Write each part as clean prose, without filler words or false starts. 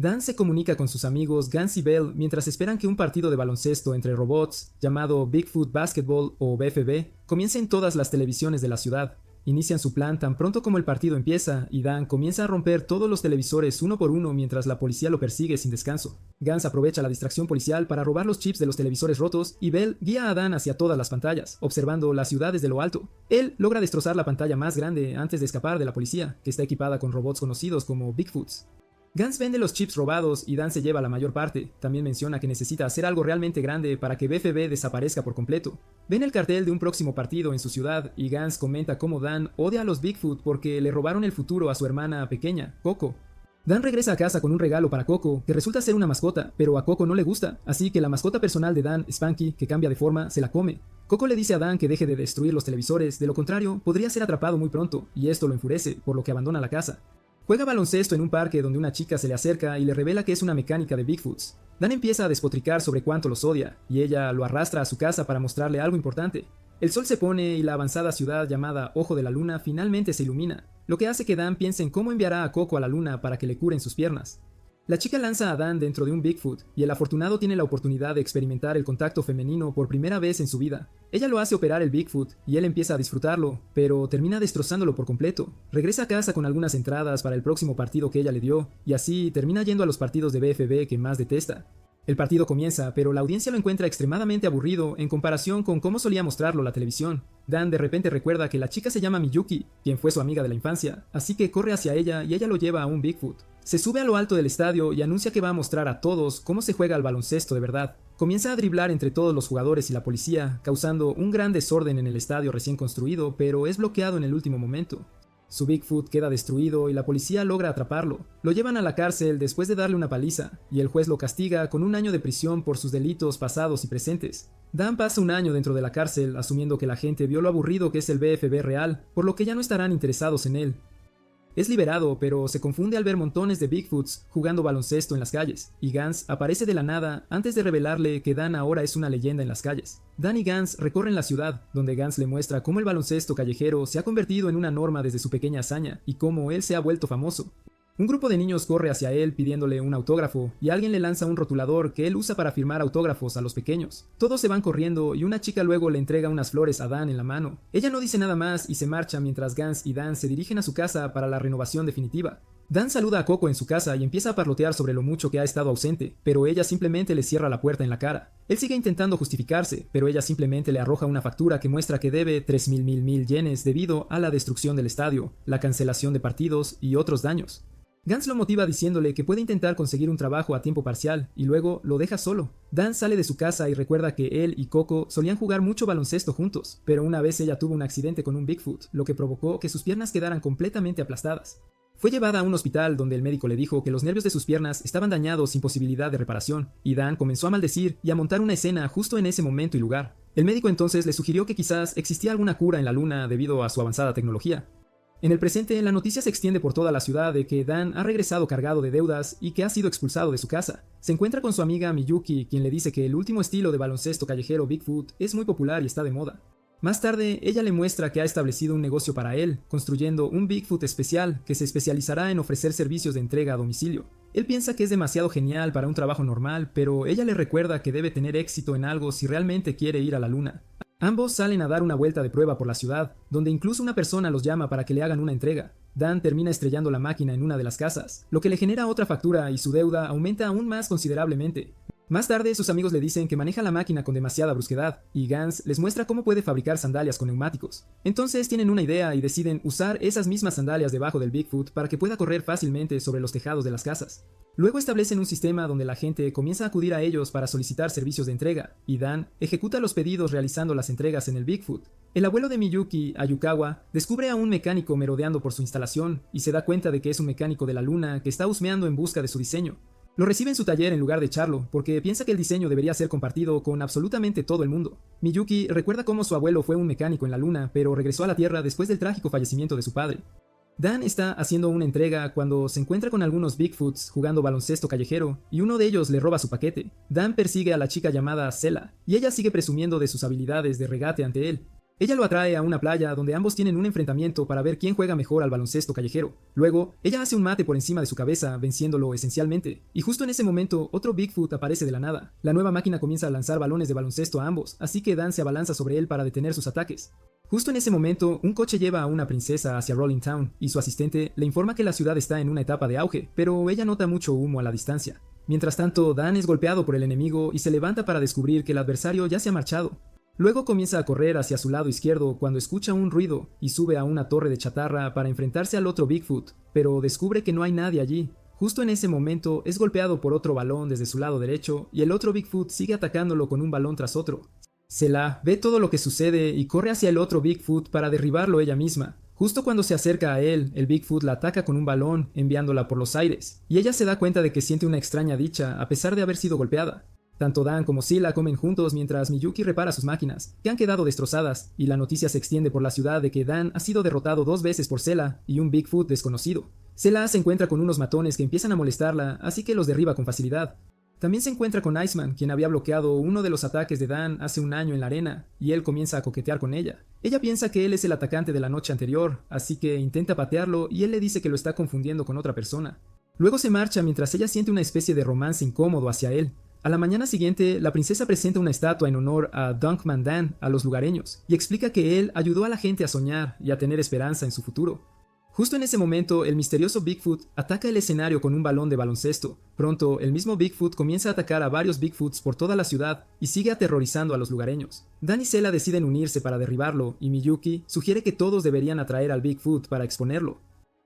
Dan se comunica con sus amigos Gans y Bell mientras esperan que un partido de baloncesto entre robots, llamado Bigfoot Basketball o BFB, comience en todas las televisiones de la ciudad. Inician su plan tan pronto como el partido empieza y Dan comienza a romper todos los televisores uno por uno mientras la policía lo persigue sin descanso. Gans aprovecha la distracción policial para robar los chips de los televisores rotos y Bell guía a Dan hacia todas las pantallas, observando la ciudad desde lo alto. Él logra destrozar la pantalla más grande antes de escapar de la policía, que está equipada con robots conocidos como Bigfoots. Gans vende los chips robados y Dan se lleva la mayor parte. También menciona que necesita hacer algo realmente grande para que BFB desaparezca por completo. Ven el cartel de un próximo partido en su ciudad y Gans comenta cómo Dan odia a los Bigfoot porque le robaron el futuro a su hermana pequeña, Coco. Dan regresa a casa con un regalo para Coco, que resulta ser una mascota, pero a Coco no le gusta, así que la mascota personal de Dan, Spanky, que cambia de forma, se la come. Coco le dice a Dan que deje de destruir los televisores, de lo contrario, podría ser atrapado muy pronto, y esto lo enfurece, por lo que abandona la casa. Juega baloncesto en un parque donde una chica se le acerca y le revela que es una mecánica de Bigfoots. Dan empieza a despotricar sobre cuánto los odia, y ella lo arrastra a su casa para mostrarle algo importante. El sol se pone y la avanzada ciudad llamada Ojo de la Luna finalmente se ilumina, lo que hace que Dan piense en cómo enviará a Coco a la luna para que le curen sus piernas. La chica lanza a Dan dentro de un Bigfoot y el afortunado tiene la oportunidad de experimentar el contacto femenino por primera vez en su vida. Ella lo hace operar el Bigfoot y él empieza a disfrutarlo, pero termina destrozándolo por completo. Regresa a casa con algunas entradas para el próximo partido que ella le dio y así termina yendo a los partidos de BFB que más detesta. El partido comienza, pero la audiencia lo encuentra extremadamente aburrido en comparación con cómo solía mostrarlo la televisión. Dan de repente recuerda que la chica se llama Miyuki, quien fue su amiga de la infancia, así que corre hacia ella y ella lo lleva a un Bigfoot. Se sube a lo alto del estadio y anuncia que va a mostrar a todos cómo se juega al baloncesto de verdad. Comienza a driblar entre todos los jugadores y la policía, causando un gran desorden en el estadio recién construido, pero es bloqueado en el último momento. Su Bigfoot queda destruido y la policía logra atraparlo. Lo llevan a la cárcel después de darle una paliza, y el juez lo castiga con 1 año de prisión por sus delitos pasados y presentes. Dan pasa 1 año dentro de la cárcel, asumiendo que la gente vio lo aburrido que es el BFB real, por lo que ya no estarán interesados en él. Es liberado, pero se confunde al ver montones de Bigfoots jugando baloncesto en las calles, y Gans aparece de la nada antes de revelarle que Dan ahora es una leyenda en las calles. Dan y Gans recorren la ciudad, donde Gans le muestra cómo el baloncesto callejero se ha convertido en una norma desde su pequeña hazaña, y cómo él se ha vuelto famoso. Un grupo de niños corre hacia él pidiéndole un autógrafo, y alguien le lanza un rotulador que él usa para firmar autógrafos a los pequeños. Todos se van corriendo y una chica luego le entrega unas flores a Dan en la mano. Ella no dice nada más y se marcha mientras Gans y Dan se dirigen a su casa para la renovación definitiva. Dan saluda a Coco en su casa y empieza a parlotear sobre lo mucho que ha estado ausente, pero ella simplemente le cierra la puerta en la cara. Él sigue intentando justificarse, pero ella simplemente le arroja una factura que muestra que debe 3.000 yenes debido a la destrucción del estadio, la cancelación de partidos y otros daños. Gans lo motiva diciéndole que puede intentar conseguir un trabajo a tiempo parcial y luego lo deja solo. Dan sale de su casa y recuerda que él y Coco solían jugar mucho baloncesto juntos, pero una vez ella tuvo un accidente con un Bigfoot, lo que provocó que sus piernas quedaran completamente aplastadas. Fue llevada a un hospital donde el médico le dijo que los nervios de sus piernas estaban dañados sin posibilidad de reparación, y Dan comenzó a maldecir y a montar una escena justo en ese momento y lugar. El médico entonces le sugirió que quizás existía alguna cura en la luna debido a su avanzada tecnología. En el presente, la noticia se extiende por toda la ciudad de que Dan ha regresado cargado de deudas y que ha sido expulsado de su casa. Se encuentra con su amiga Miyuki, quien le dice que el último estilo de baloncesto callejero Bigfoot es muy popular y está de moda. Más tarde, ella le muestra que ha establecido un negocio para él, construyendo un Bigfoot especial que se especializará en ofrecer servicios de entrega a domicilio. Él piensa que es demasiado genial para un trabajo normal, pero ella le recuerda que debe tener éxito en algo si realmente quiere ir a la luna. Ambos salen a dar una vuelta de prueba por la ciudad, donde incluso una persona los llama para que le hagan una entrega. Dan termina estrellando la máquina en una de las casas, lo que le genera otra factura y su deuda aumenta aún más considerablemente. Más tarde, sus amigos le dicen que maneja la máquina con demasiada brusquedad, y Gans les muestra cómo puede fabricar sandalias con neumáticos. Entonces tienen una idea y deciden usar esas mismas sandalias debajo del Bigfoot para que pueda correr fácilmente sobre los tejados de las casas. Luego establecen un sistema donde la gente comienza a acudir a ellos para solicitar servicios de entrega, y Dan ejecuta los pedidos realizando las entregas en el Bigfoot. El abuelo de Miyuki, Ayukawa, descubre a un mecánico merodeando por su instalación y se da cuenta de que es un mecánico de la luna que está husmeando en busca de su diseño. Lo recibe en su taller en lugar de echarlo, porque piensa que el diseño debería ser compartido con absolutamente todo el mundo. Miyuki recuerda cómo su abuelo fue un mecánico en la luna, pero regresó a la Tierra después del trágico fallecimiento de su padre. Dan está haciendo una entrega cuando se encuentra con algunos Bigfoots jugando baloncesto callejero, y uno de ellos le roba su paquete. Dan persigue a la chica llamada Sela, y ella sigue presumiendo de sus habilidades de regate ante él. Ella lo atrae a una playa donde ambos tienen un enfrentamiento para ver quién juega mejor al baloncesto callejero. Luego, ella hace un mate por encima de su cabeza, venciéndolo esencialmente. Y justo en ese momento, otro Bigfoot aparece de la nada. La nueva máquina comienza a lanzar balones de baloncesto a ambos, así que Dan se abalanza sobre él para detener sus ataques. Justo en ese momento, un coche lleva a una princesa hacia Rolling Town, y su asistente le informa que la ciudad está en una etapa de auge, pero ella nota mucho humo a la distancia. Mientras tanto, Dan es golpeado por el enemigo y se levanta para descubrir que el adversario ya se ha marchado. Luego comienza a correr hacia su lado izquierdo cuando escucha un ruido y sube a una torre de chatarra para enfrentarse al otro Bigfoot, pero descubre que no hay nadie allí. Justo en ese momento es golpeado por otro balón desde su lado derecho y el otro Bigfoot sigue atacándolo con un balón tras otro. Selah ve todo lo que sucede y corre hacia el otro Bigfoot para derribarlo ella misma. Justo cuando se acerca a él, el Bigfoot la ataca con un balón, enviándola por los aires, y ella se da cuenta de que siente una extraña dicha a pesar de haber sido golpeada. Tanto Dan como Sila comen juntos mientras Miyuki repara sus máquinas, que han quedado destrozadas, y la noticia se extiende por la ciudad de que Dan ha sido derrotado 2 veces por Selah y un Bigfoot desconocido. Selah se encuentra con unos matones que empiezan a molestarla, así que los derriba con facilidad. También se encuentra con Iceman, quien había bloqueado uno de los ataques de Dan hace un año en la arena, y él comienza a coquetear con ella. Ella piensa que él es el atacante de la noche anterior, así que intenta patearlo y él le dice que lo está confundiendo con otra persona. Luego se marcha mientras ella siente una especie de romance incómodo hacia él. A la mañana siguiente, la princesa presenta una estatua en honor a Dunkman Dan a los lugareños, y explica que él ayudó a la gente a soñar y a tener esperanza en su futuro. Justo en ese momento, el misterioso Bigfoot ataca el escenario con un balón de baloncesto. Pronto, el mismo Bigfoot comienza a atacar a varios Bigfoots por toda la ciudad y sigue aterrorizando a los lugareños. Dan y Selah deciden unirse para derribarlo, y Miyuki sugiere que todos deberían atraer al Bigfoot para exponerlo.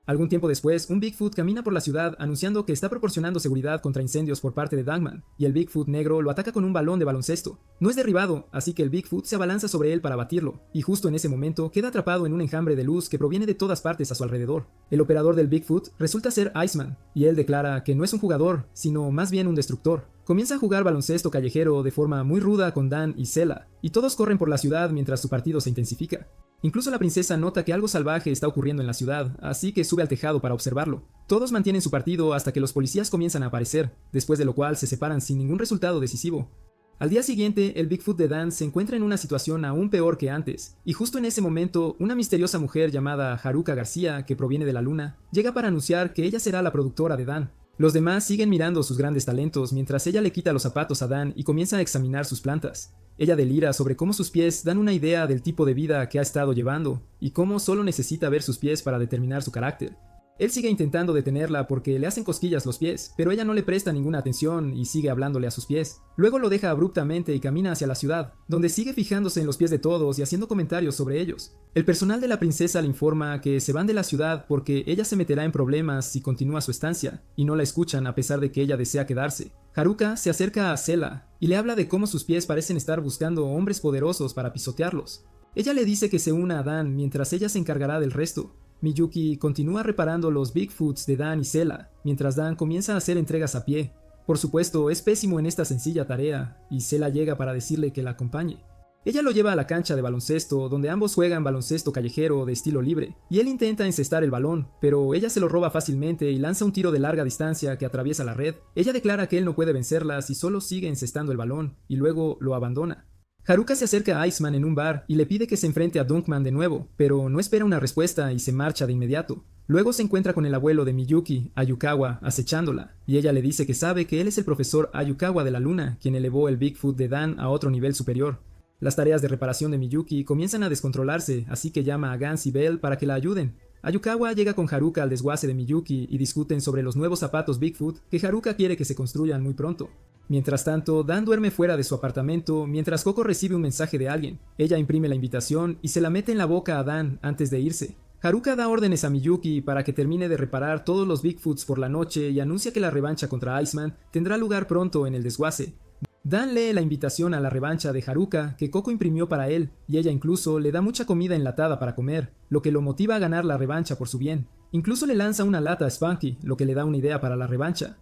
Algún tiempo después, un Bigfoot camina por la ciudad anunciando que está proporcionando seguridad contra incendios por parte de Dunkman, y el Bigfoot negro lo ataca con un balón de baloncesto. No es derribado, así que el Bigfoot se abalanza sobre él para batirlo, y justo en ese momento queda atrapado en un enjambre de luz que proviene de todas partes a su alrededor. El operador del Bigfoot resulta ser Iceman, y él declara que no es un jugador, sino más bien un destructor. Comienza a jugar baloncesto callejero de forma muy ruda con Dan y Selah, y todos corren por la ciudad mientras su partido se intensifica. Incluso la princesa nota que algo salvaje está ocurriendo en la ciudad, así que sube al tejado para observarlo. Todos mantienen su partido hasta que los policías comienzan a aparecer, después de lo cual se separan sin ningún resultado decisivo. Al día siguiente, el Bigfoot de Dan se encuentra en una situación aún peor que antes, y justo en ese momento, una misteriosa mujer llamada Haruka García, que proviene de la luna, llega para anunciar que ella será la productora de Dan. Los demás siguen mirando sus grandes talentos mientras ella le quita los zapatos a Dan y comienza a examinar sus plantas. Ella delira sobre cómo sus pies dan una idea del tipo de vida que ha estado llevando, y cómo solo necesita ver sus pies para determinar su carácter. Él sigue intentando detenerla porque le hacen cosquillas los pies, pero ella no le presta ninguna atención y sigue hablándole a sus pies. Luego lo deja abruptamente y camina hacia la ciudad, donde sigue fijándose en los pies de todos y haciendo comentarios sobre ellos. El personal de la princesa le informa que se van de la ciudad porque ella se meterá en problemas si continúa su estancia, y no la escuchan a pesar de que ella desea quedarse. Haruka se acerca a Selah y le habla de cómo sus pies parecen estar buscando hombres poderosos para pisotearlos. Ella le dice que se una a Dan mientras ella se encargará del resto. Miyuki continúa reparando los Bigfoots de Dan y Selah, mientras Dan comienza a hacer entregas a pie. Por supuesto, es pésimo en esta sencilla tarea, y Selah llega para decirle que la acompañe. Ella lo lleva a la cancha de baloncesto, donde ambos juegan baloncesto callejero de estilo libre, y él intenta encestar el balón, pero ella se lo roba fácilmente y lanza un tiro de larga distancia que atraviesa la red. Ella declara que él no puede vencerlas y solo sigue encestando el balón, y luego lo abandona. Haruka se acerca a Iceman en un bar y le pide que se enfrente a Dunkman de nuevo, pero no espera una respuesta y se marcha de inmediato. Luego se encuentra con el abuelo de Miyuki, Ayukawa, acechándola, y ella le dice que sabe que él es el profesor Ayukawa de la luna, quien elevó el Bigfoot de Dan a otro nivel superior. Las tareas de reparación de Miyuki comienzan a descontrolarse, así que llama a Gans y Bell para que la ayuden. Ayukawa llega con Haruka al desguace de Miyuki y discuten sobre los nuevos zapatos Bigfoot que Haruka quiere que se construyan muy pronto. Mientras tanto, Dan duerme fuera de su apartamento mientras Coco recibe un mensaje de alguien. Ella imprime la invitación y se la mete en la boca a Dan antes de irse. Haruka da órdenes a Miyuki para que termine de reparar todos los Bigfoots por la noche y anuncia que la revancha contra Iceman tendrá lugar pronto en el desguace. Dan lee la invitación a la revancha de Haruka que Coco imprimió para él, y ella incluso le da mucha comida enlatada para comer, lo que lo motiva a ganar la revancha por su bien. Incluso le lanza una lata a Spunky, lo que le da una idea para la revancha.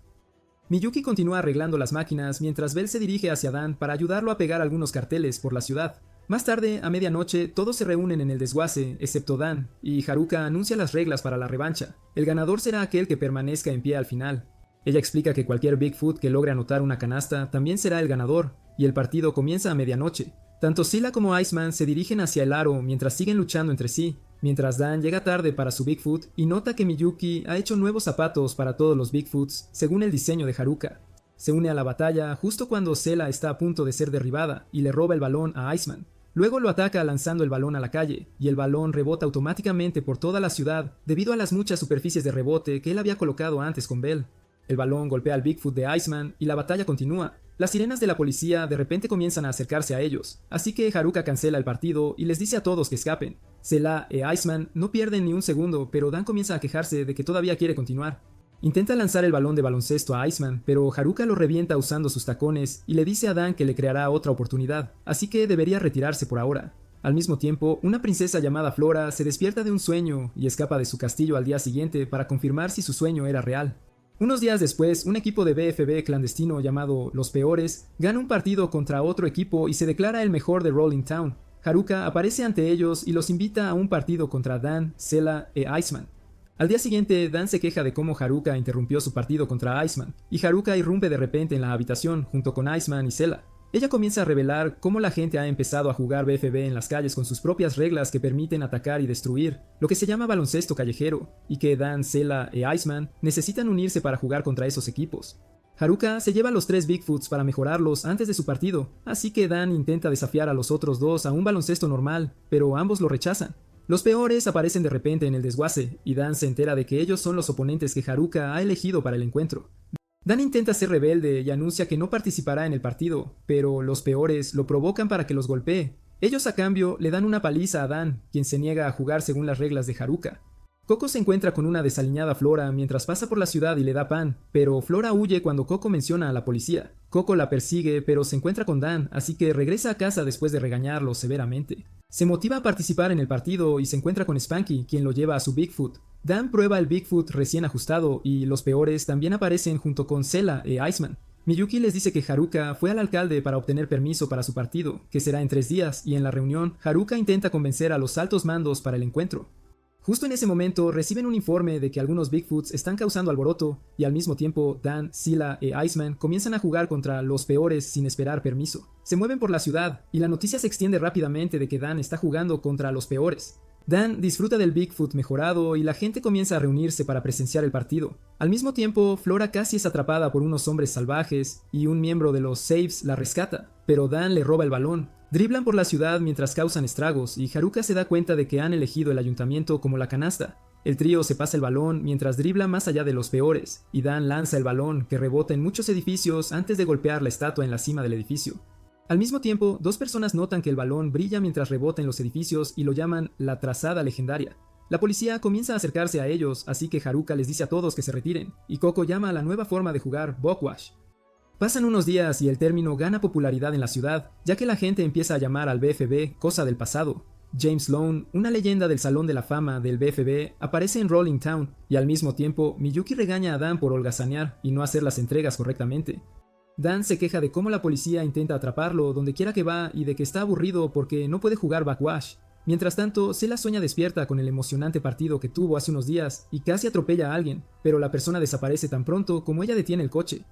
Miyuki continúa arreglando las máquinas mientras Bell se dirige hacia Dan para ayudarlo a pegar algunos carteles por la ciudad. Más tarde, a medianoche, todos se reúnen en el desguace, excepto Dan, y Haruka anuncia las reglas para la revancha. El ganador será aquel que permanezca en pie al final. Ella explica que cualquier Bigfoot que logre anotar una canasta también será el ganador, y el partido comienza a medianoche. Tanto Scylla como Iceman se dirigen hacia el aro mientras siguen luchando entre sí, mientras Dan llega tarde para su Bigfoot y nota que Miyuki ha hecho nuevos zapatos para todos los Bigfoots según el diseño de Haruka. Se une a la batalla justo cuando Scylla está a punto de ser derribada y le roba el balón a Iceman. Luego lo ataca lanzando el balón a la calle, y el balón rebota automáticamente por toda la ciudad debido a las muchas superficies de rebote que él había colocado antes con Bell. El balón golpea al Bigfoot de Iceman y la batalla continúa. Las sirenas de la policía de repente comienzan a acercarse a ellos, así que Haruka cancela el partido y les dice a todos que escapen. Scylla e Iceman no pierden ni un segundo, pero Dan comienza a quejarse de que todavía quiere continuar. Intenta lanzar el balón de baloncesto a Iceman, pero Haruka lo revienta usando sus tacones y le dice a Dan que le creará otra oportunidad, así que debería retirarse por ahora. Al mismo tiempo, una princesa llamada Flora se despierta de un sueño y escapa de su castillo al día siguiente para confirmar si su sueño era real. Unos días después, un equipo de BFB clandestino llamado Los Peores gana un partido contra otro equipo y se declara el mejor de Rolling Town. Haruka aparece ante ellos y los invita a un partido contra Dan, Scylla e Iceman. Al día siguiente, Dan se queja de cómo Haruka interrumpió su partido contra Iceman, y Haruka irrumpe de repente en la habitación junto con Iceman y Scylla. Ella comienza a revelar cómo la gente ha empezado a jugar BFB en las calles con sus propias reglas que permiten atacar y destruir, lo que se llama baloncesto callejero, y que Dan, Scylla e Iceman necesitan unirse para jugar contra esos equipos. Haruka se lleva a los 3 Bigfoots para mejorarlos antes de su partido, así que Dan intenta desafiar a los otros 2 a un baloncesto normal, pero ambos lo rechazan. Los Peores aparecen de repente en el desguace, y Dan se entera de que ellos son los oponentes que Haruka ha elegido para el encuentro. Dan intenta ser rebelde y anuncia que no participará en el partido, pero los Peores lo provocan para que los golpee. Ellos a cambio le dan una paliza a Dan, quien se niega a jugar según las reglas de Haruka. Coco se encuentra con una desaliñada Flora mientras pasa por la ciudad y le da pan, pero Flora huye cuando Coco menciona a la policía. Coco la persigue, pero se encuentra con Dan, así que regresa a casa después de regañarlo severamente. Se motiva a participar en el partido y se encuentra con Spanky, quien lo lleva a su Bigfoot. Dan prueba el Bigfoot recién ajustado y los Peores también aparecen junto con Scylla e Iceman. Miyuki les dice que Haruka fue al alcalde para obtener permiso para su partido, que será en 3 días, y en la reunión, Haruka intenta convencer a los altos mandos para el encuentro. Justo en ese momento reciben un informe de que algunos Bigfoots están causando alboroto y al mismo tiempo Dan, Scylla e Iceman comienzan a jugar contra los Peores sin esperar permiso. Se mueven por la ciudad y la noticia se extiende rápidamente de que Dan está jugando contra los Peores. Dan disfruta del Bigfoot mejorado y la gente comienza a reunirse para presenciar el partido. Al mismo tiempo, Flora casi es atrapada por unos hombres salvajes y un miembro de los Saves la rescata, pero Dan le roba el balón. Driblan por la ciudad mientras causan estragos y Haruka se da cuenta de que han elegido el ayuntamiento como la canasta. El trío se pasa el balón mientras dribla más allá de los Peores, y Dan lanza el balón que rebota en muchos edificios antes de golpear la estatua en la cima del edificio. Al mismo tiempo, 2 personas notan que el balón brilla mientras rebota en los edificios y lo llaman la trazada legendaria. La policía comienza a acercarse a ellos, así que Haruka les dice a todos que se retiren, y Coco llama a la nueva forma de jugar Bogwash. Pasan unos días y el término gana popularidad en la ciudad, ya que la gente empieza a llamar al BFB cosa del pasado. James Sloan, una leyenda del Salón de la Fama del BFB, aparece en Rolling Town, y al mismo tiempo Miyuki regaña a Dan por holgazanear y no hacer las entregas correctamente. Dan se queja de cómo la policía intenta atraparlo donde quiera que va y de que está aburrido porque no puede jugar backwash. Mientras tanto, Scylla sueña despierta con el emocionante partido que tuvo hace unos días y casi atropella a alguien, pero la persona desaparece tan pronto como ella detiene el coche.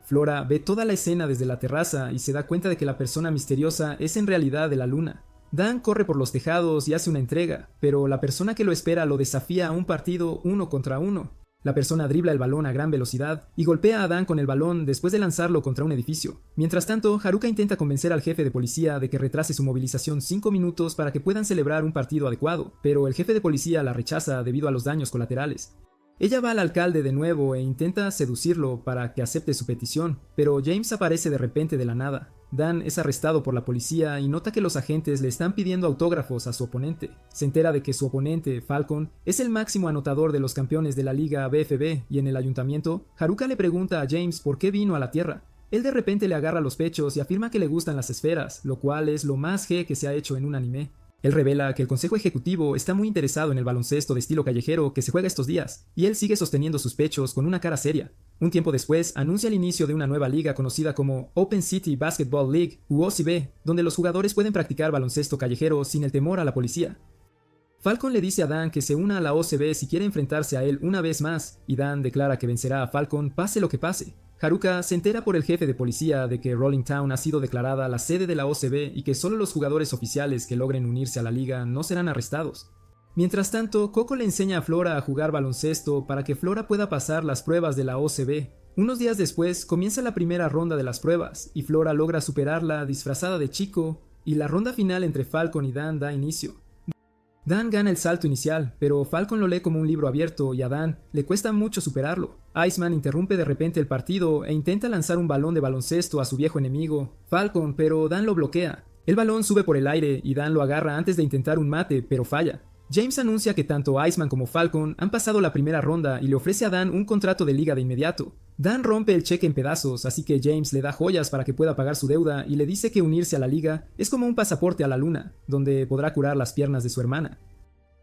Flora ve toda la escena desde la terraza y se da cuenta de que la persona misteriosa es en realidad de la luna. Dan corre por los tejados y hace una entrega, pero la persona que lo espera lo desafía a un partido 1 contra 1. La persona dribla el balón a gran velocidad y golpea a Dan con el balón después de lanzarlo contra un edificio. Mientras tanto, Haruka intenta convencer al jefe de policía de que retrase su movilización 5 minutos para que puedan celebrar un partido adecuado, pero el jefe de policía la rechaza debido a los daños colaterales. Ella va al alcalde de nuevo e intenta seducirlo para que acepte su petición, pero James aparece de repente de la nada. Dan es arrestado por la policía y nota que los agentes le están pidiendo autógrafos a su oponente. Se entera de que su oponente, Falcon, es el máximo anotador de los campeones de la liga BFB y en el ayuntamiento, Haruka le pregunta a James por qué vino a la Tierra. Él de repente le agarra los pechos y afirma que le gustan las esferas, lo cual es lo más G que se ha hecho en un anime. Él revela que el consejo ejecutivo está muy interesado en el baloncesto de estilo callejero que se juega estos días, y él sigue sosteniendo sus pechos con una cara seria. Un tiempo después, anuncia el inicio de una nueva liga conocida como Open City Basketball League, u OCB, donde los jugadores pueden practicar baloncesto callejero sin el temor a la policía. Falcon le dice a Dan que se una a la OCB si quiere enfrentarse a él una vez más, y Dan declara que vencerá a Falcon pase lo que pase. Haruka se entera por el jefe de policía de que Rolling Town ha sido declarada la sede de la OCB y que solo los jugadores oficiales que logren unirse a la liga no serán arrestados. Mientras tanto, Coco le enseña a Flora a jugar baloncesto para que Flora pueda pasar las pruebas de la OCB. Unos días después comienza la primera ronda de las pruebas y Flora logra superarla disfrazada de chico y la ronda final entre Falcon y Dan da inicio. Dan gana el salto inicial, pero Falcon lo lee como un libro abierto y a Dan le cuesta mucho superarlo. Iceman interrumpe de repente el partido e intenta lanzar un balón de baloncesto a su viejo enemigo, Falcon, pero Dan lo bloquea. El balón sube por el aire y Dan lo agarra antes de intentar un mate, pero falla. James anuncia que tanto Iceman como Falcon han pasado la primera ronda y le ofrece a Dan un contrato de liga de inmediato. Dan rompe el cheque en pedazos, así que James le da joyas para que pueda pagar su deuda y le dice que unirse a la liga es como un pasaporte a la luna, donde podrá curar las piernas de su hermana.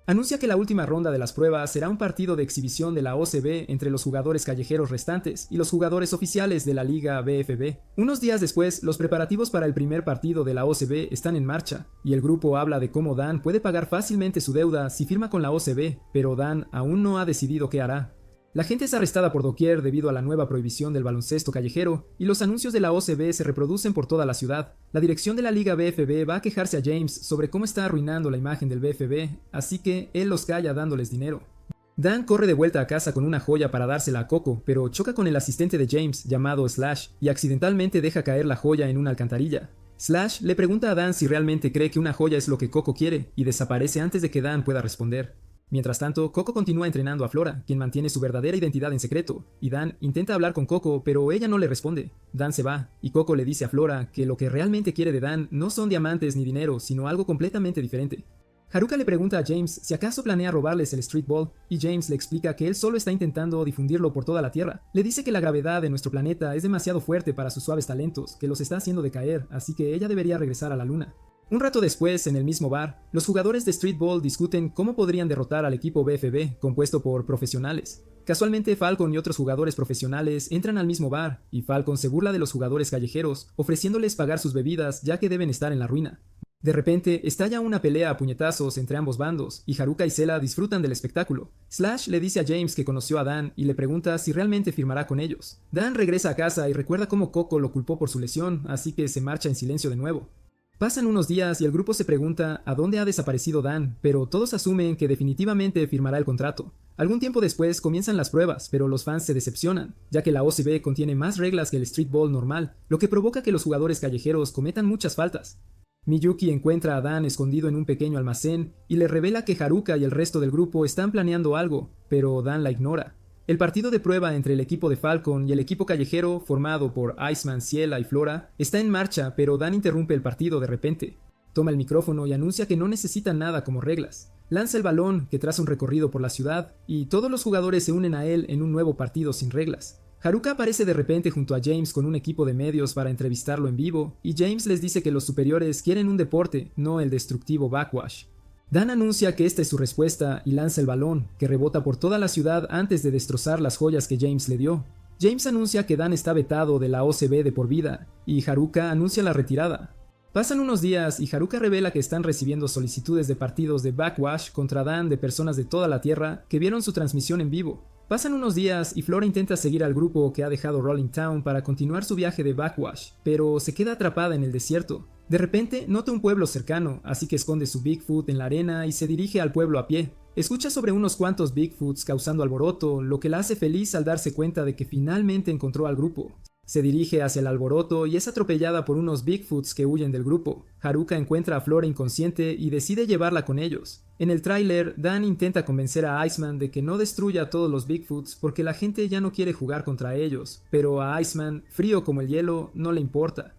Anuncia que la última ronda de las pruebas será un partido de exhibición de la OCB entre los jugadores callejeros restantes y los jugadores oficiales de la liga BFB. Unos días después, los preparativos para el primer partido de la OCB están en marcha, y el grupo habla de cómo Dan puede pagar fácilmente su deuda si firma con la OCB, pero Dan aún no ha decidido qué hará. La gente es arrestada por doquier debido a la nueva prohibición del baloncesto callejero, y los anuncios de la OCB se reproducen por toda la ciudad. La dirección de la liga BFB va a quejarse a James sobre cómo está arruinando la imagen del BFB, así que él los calla dándoles dinero. Dan corre de vuelta a casa con una joya para dársela a Coco, pero choca con el asistente de James, llamado Slash, y accidentalmente deja caer la joya en una alcantarilla. Slash le pregunta a Dan si realmente cree que una joya es lo que Coco quiere, y desaparece antes de que Dan pueda responder. Mientras tanto, Coco continúa entrenando a Flora, quien mantiene su verdadera identidad en secreto, y Dan intenta hablar con Coco, pero ella no le responde. Dan se va, y Coco le dice a Flora que lo que realmente quiere de Dan no son diamantes ni dinero, sino algo completamente diferente. Haruka le pregunta a James si acaso planea robarles el streetball, y James le explica que él solo está intentando difundirlo por toda la Tierra. Le dice que la gravedad de nuestro planeta es demasiado fuerte para sus suaves talentos, que los está haciendo decaer, así que ella debería regresar a la luna. Un rato después, en el mismo bar, los jugadores de streetball discuten cómo podrían derrotar al equipo BFB, compuesto por profesionales. Casualmente, Falcon y otros jugadores profesionales entran al mismo bar, y Falcon se burla de los jugadores callejeros, ofreciéndoles pagar sus bebidas ya que deben estar en la ruina. De repente, estalla una pelea a puñetazos entre ambos bandos, y Haruka y Sela disfrutan del espectáculo. Slash le dice a James que conoció a Dan y le pregunta si realmente firmará con ellos. Dan regresa a casa y recuerda cómo Coco lo culpó por su lesión, así que se marcha en silencio de nuevo. Pasan unos días y el grupo se pregunta a dónde ha desaparecido Dan, pero todos asumen que definitivamente firmará el contrato. Algún tiempo después comienzan las pruebas, pero los fans se decepcionan, ya que la OCB contiene más reglas que el streetball normal, lo que provoca que los jugadores callejeros cometan muchas faltas. Miyuki encuentra a Dan escondido en un pequeño almacén y le revela que Haruka y el resto del grupo están planeando algo, pero Dan la ignora. El partido de prueba entre el equipo de Falcon y el equipo callejero, formado por Iceman, Ciela y Flora, está en marcha, pero Dan interrumpe el partido de repente. Toma el micrófono y anuncia que no necesita nada como reglas. Lanza el balón, que traza un recorrido por la ciudad, y todos los jugadores se unen a él en un nuevo partido sin reglas. Haruka aparece de repente junto a James con un equipo de medios para entrevistarlo en vivo, y James les dice que los superiores quieren un deporte, no el destructivo backwash. Dan anuncia que esta es su respuesta y lanza el balón, que rebota por toda la ciudad antes de destrozar las joyas que James le dio. James anuncia que Dan está vetado de la OCB de por vida, y Haruka anuncia la retirada. Pasan unos días y Haruka revela que están recibiendo solicitudes de partidos de backwash contra Dan de personas de toda la Tierra que vieron su transmisión en vivo. Pasan unos días y Flora intenta seguir al grupo que ha dejado Rolling Town para continuar su viaje de backwash, pero se queda atrapada en el desierto. De repente nota un pueblo cercano, así que esconde su Bigfoot en la arena y se dirige al pueblo a pie. Escucha sobre unos cuantos Bigfoots causando alboroto, lo que la hace feliz al darse cuenta de que finalmente encontró al grupo. Se dirige hacia el alboroto y es atropellada por unos Bigfoots que huyen del grupo. Haruka encuentra a Flora inconsciente y decide llevarla con ellos. En el tráiler, Dan intenta convencer a Iceman de que no destruya a todos los Bigfoots porque la gente ya no quiere jugar contra ellos, pero a Iceman, frío como el hielo, no le importa.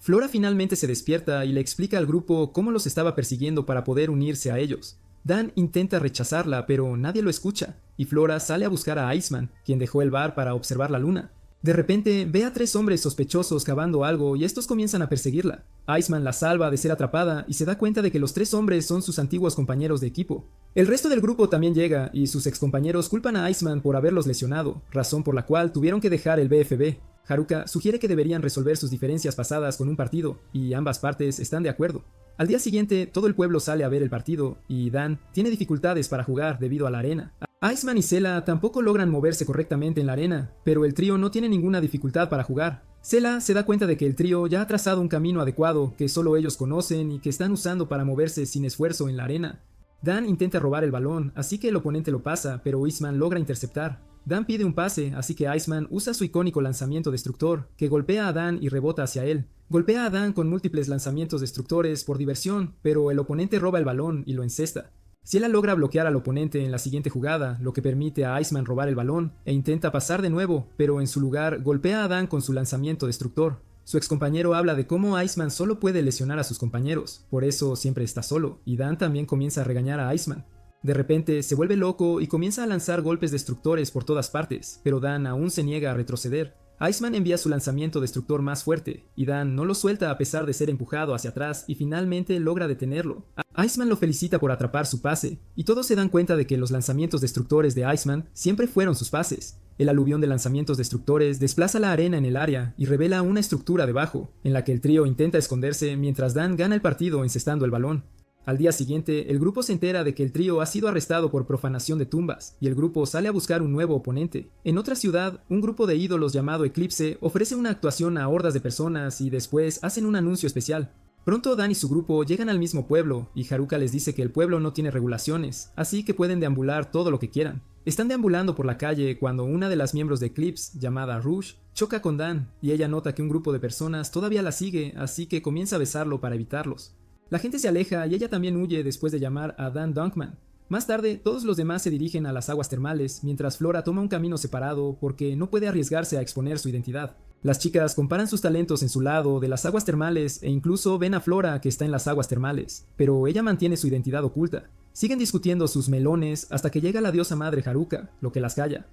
Flora finalmente se despierta y le explica al grupo cómo los estaba persiguiendo para poder unirse a ellos. Dan intenta rechazarla, pero nadie lo escucha, y Flora sale a buscar a Iceman, quien dejó el bar para observar la luna. De repente, ve a 3 hombres sospechosos cavando algo y estos comienzan a perseguirla. Iceman la salva de ser atrapada y se da cuenta de que los 3 hombres son sus antiguos compañeros de equipo. El resto del grupo también llega y sus excompañeros culpan a Iceman por haberlos lesionado, razón por la cual tuvieron que dejar el BFB. Haruka sugiere que deberían resolver sus diferencias pasadas con un partido, y ambas partes están de acuerdo. Al día siguiente, todo el pueblo sale a ver el partido, y Dan tiene dificultades para jugar debido a la arena. Iceman y Zela tampoco logran moverse correctamente en la arena, pero el trío no tiene ninguna dificultad para jugar. Zela se da cuenta de que el trío ya ha trazado un camino adecuado que solo ellos conocen y que están usando para moverse sin esfuerzo en la arena. Dan intenta robar el balón, así que el oponente lo pasa, pero Iceman logra interceptar. Dan pide un pase, así que Iceman usa su icónico lanzamiento destructor, que golpea a Dan y rebota hacia él. Golpea a Dan con múltiples lanzamientos destructores por diversión, pero el oponente roba el balón y lo encesta. Zela logra bloquear al oponente en la siguiente jugada, lo que permite a Iceman robar el balón, e intenta pasar de nuevo, pero en su lugar golpea a Dan con su lanzamiento destructor. Su excompañero habla de cómo Iceman solo puede lesionar a sus compañeros, por eso siempre está solo, y Dan también comienza a regañar a Iceman. De repente se vuelve loco y comienza a lanzar golpes destructores por todas partes, pero Dan aún se niega a retroceder. Iceman envía su lanzamiento destructor más fuerte, y Dan no lo suelta a pesar de ser empujado hacia atrás y finalmente logra detenerlo. Iceman lo felicita por atrapar su pase, y todos se dan cuenta de que los lanzamientos destructores de Iceman siempre fueron sus pases. El aluvión de lanzamientos destructores desplaza la arena en el área y revela una estructura debajo, en la que el trío intenta esconderse mientras Dan gana el partido encestando el balón. Al día siguiente, el grupo se entera de que el trío ha sido arrestado por profanación de tumbas, y el grupo sale a buscar un nuevo oponente. En otra ciudad, un grupo de ídolos llamado Eclipse ofrece una actuación a hordas de personas y después hacen un anuncio especial. Pronto Dan y su grupo llegan al mismo pueblo, y Haruka les dice que el pueblo no tiene regulaciones, así que pueden deambular todo lo que quieran. Están deambulando por la calle cuando una de las miembros de Eclipse, llamada Rouge, choca con Dan, y ella nota que un grupo de personas todavía la sigue, así que comienza a besarlo para evitarlos. La gente se aleja y ella también huye después de llamar a Dan Dunkman. Más tarde, todos los demás se dirigen a las aguas termales, mientras Flora toma un camino separado porque no puede arriesgarse a exponer su identidad. Las chicas comparan sus talentos en su lado de las aguas termales e incluso ven a Flora que está en las aguas termales, pero ella mantiene su identidad oculta. Siguen discutiendo sus melones hasta que llega la diosa madre Haruka, lo que las calla.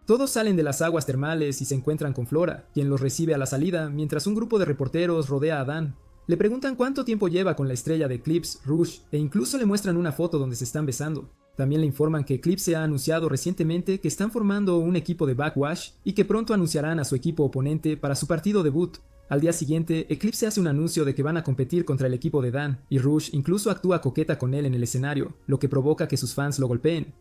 Todos salen de las aguas termales y se encuentran con Flora, quien los recibe a la salida mientras un grupo de reporteros rodea a Dan. Le preguntan cuánto tiempo lleva con la estrella de Eclipse, Rouge, e incluso le muestran una foto donde se están besando. También le informan que Eclipse ha anunciado recientemente que están formando un equipo de Backwash y que pronto anunciarán a su equipo oponente para su partido debut. Al día siguiente, Eclipse hace un anuncio de que van a competir contra el equipo de Dan, y Rouge incluso actúa coqueta con él en el escenario, lo que provoca que sus fans lo golpeen.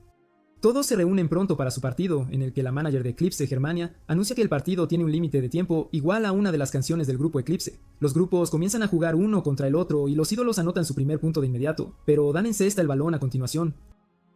Todos se reúnen pronto para su partido, en el que la manager de Eclipse, Germania, anuncia que el partido tiene un límite de tiempo igual a una de las canciones del grupo Eclipse. Los grupos comienzan a jugar uno contra el otro y los ídolos anotan su primer punto de inmediato, pero Dan encesta el balón a continuación.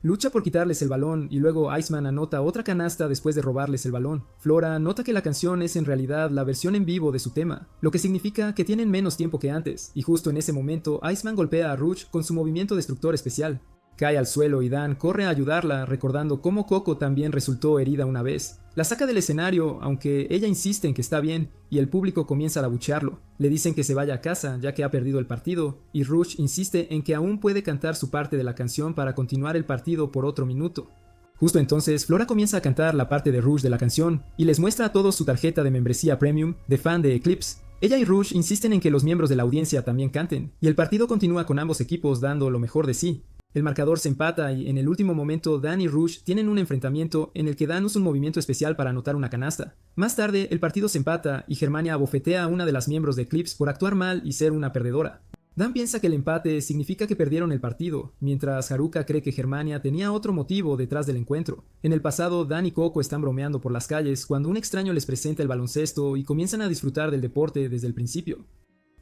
Lucha por quitarles el balón y luego Iceman anota otra canasta después de robarles el balón. Flora nota que la canción es en realidad la versión en vivo de su tema, lo que significa que tienen menos tiempo que antes, y justo en ese momento Iceman golpea a Rouge con su movimiento destructor especial. Cae al suelo y Dan corre a ayudarla, recordando cómo Coco también resultó herida una vez. La saca del escenario, aunque ella insiste en que está bien, y el público comienza a abuchearlo. Le dicen que se vaya a casa, ya que ha perdido el partido, y Rouge insiste en que aún puede cantar su parte de la canción para continuar el partido por otro minuto. Justo entonces, Flora comienza a cantar la parte de Rouge de la canción, y les muestra a todos su tarjeta de membresía premium de fan de Eclipse. Ella y Rouge insisten en que los miembros de la audiencia también canten, y el partido continúa con ambos equipos dando lo mejor de sí. El marcador se empata y en el último momento Dan y Rouge tienen un enfrentamiento en el que Dan usa un movimiento especial para anotar una canasta. Más tarde, el partido se empata y Germania abofetea a una de las miembros de Eclipse por actuar mal y ser una perdedora. Dan piensa que el empate significa que perdieron el partido, mientras Haruka cree que Germania tenía otro motivo detrás del encuentro. En el pasado, Dan y Coco están bromeando por las calles cuando un extraño les presenta el baloncesto y comienzan a disfrutar del deporte desde el principio.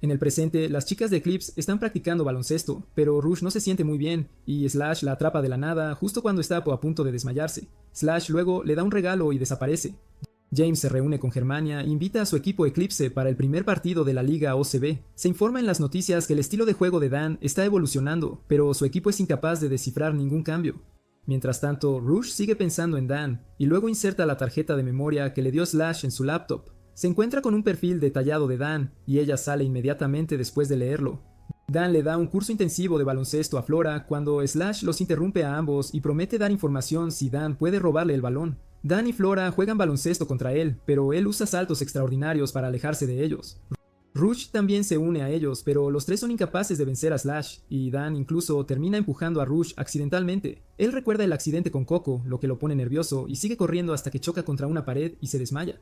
En el presente, las chicas de Eclipse están practicando baloncesto, pero Rouge no se siente muy bien, y Slash la atrapa de la nada justo cuando está a punto de desmayarse. Slash luego le da un regalo y desaparece. James se reúne con Germania e invita a su equipo Eclipse para el primer partido de la Liga OCB. Se informa en las noticias que el estilo de juego de Dan está evolucionando, pero su equipo es incapaz de descifrar ningún cambio. Mientras tanto, Rouge sigue pensando en Dan, y luego inserta la tarjeta de memoria que le dio Slash en su laptop. Se encuentra con un perfil detallado de Dan, y ella sale inmediatamente después de leerlo. Dan le da un curso intensivo de baloncesto a Flora cuando Slash los interrumpe a ambos y promete dar información si Dan puede robarle el balón. Dan y Flora juegan baloncesto contra él, pero él usa saltos extraordinarios para alejarse de ellos. Rouge también se une a ellos, pero los tres son incapaces de vencer a Slash, y Dan incluso termina empujando a Rouge accidentalmente. Él recuerda el accidente con Coco, lo que lo pone nervioso, y sigue corriendo hasta que choca contra una pared y se desmaya.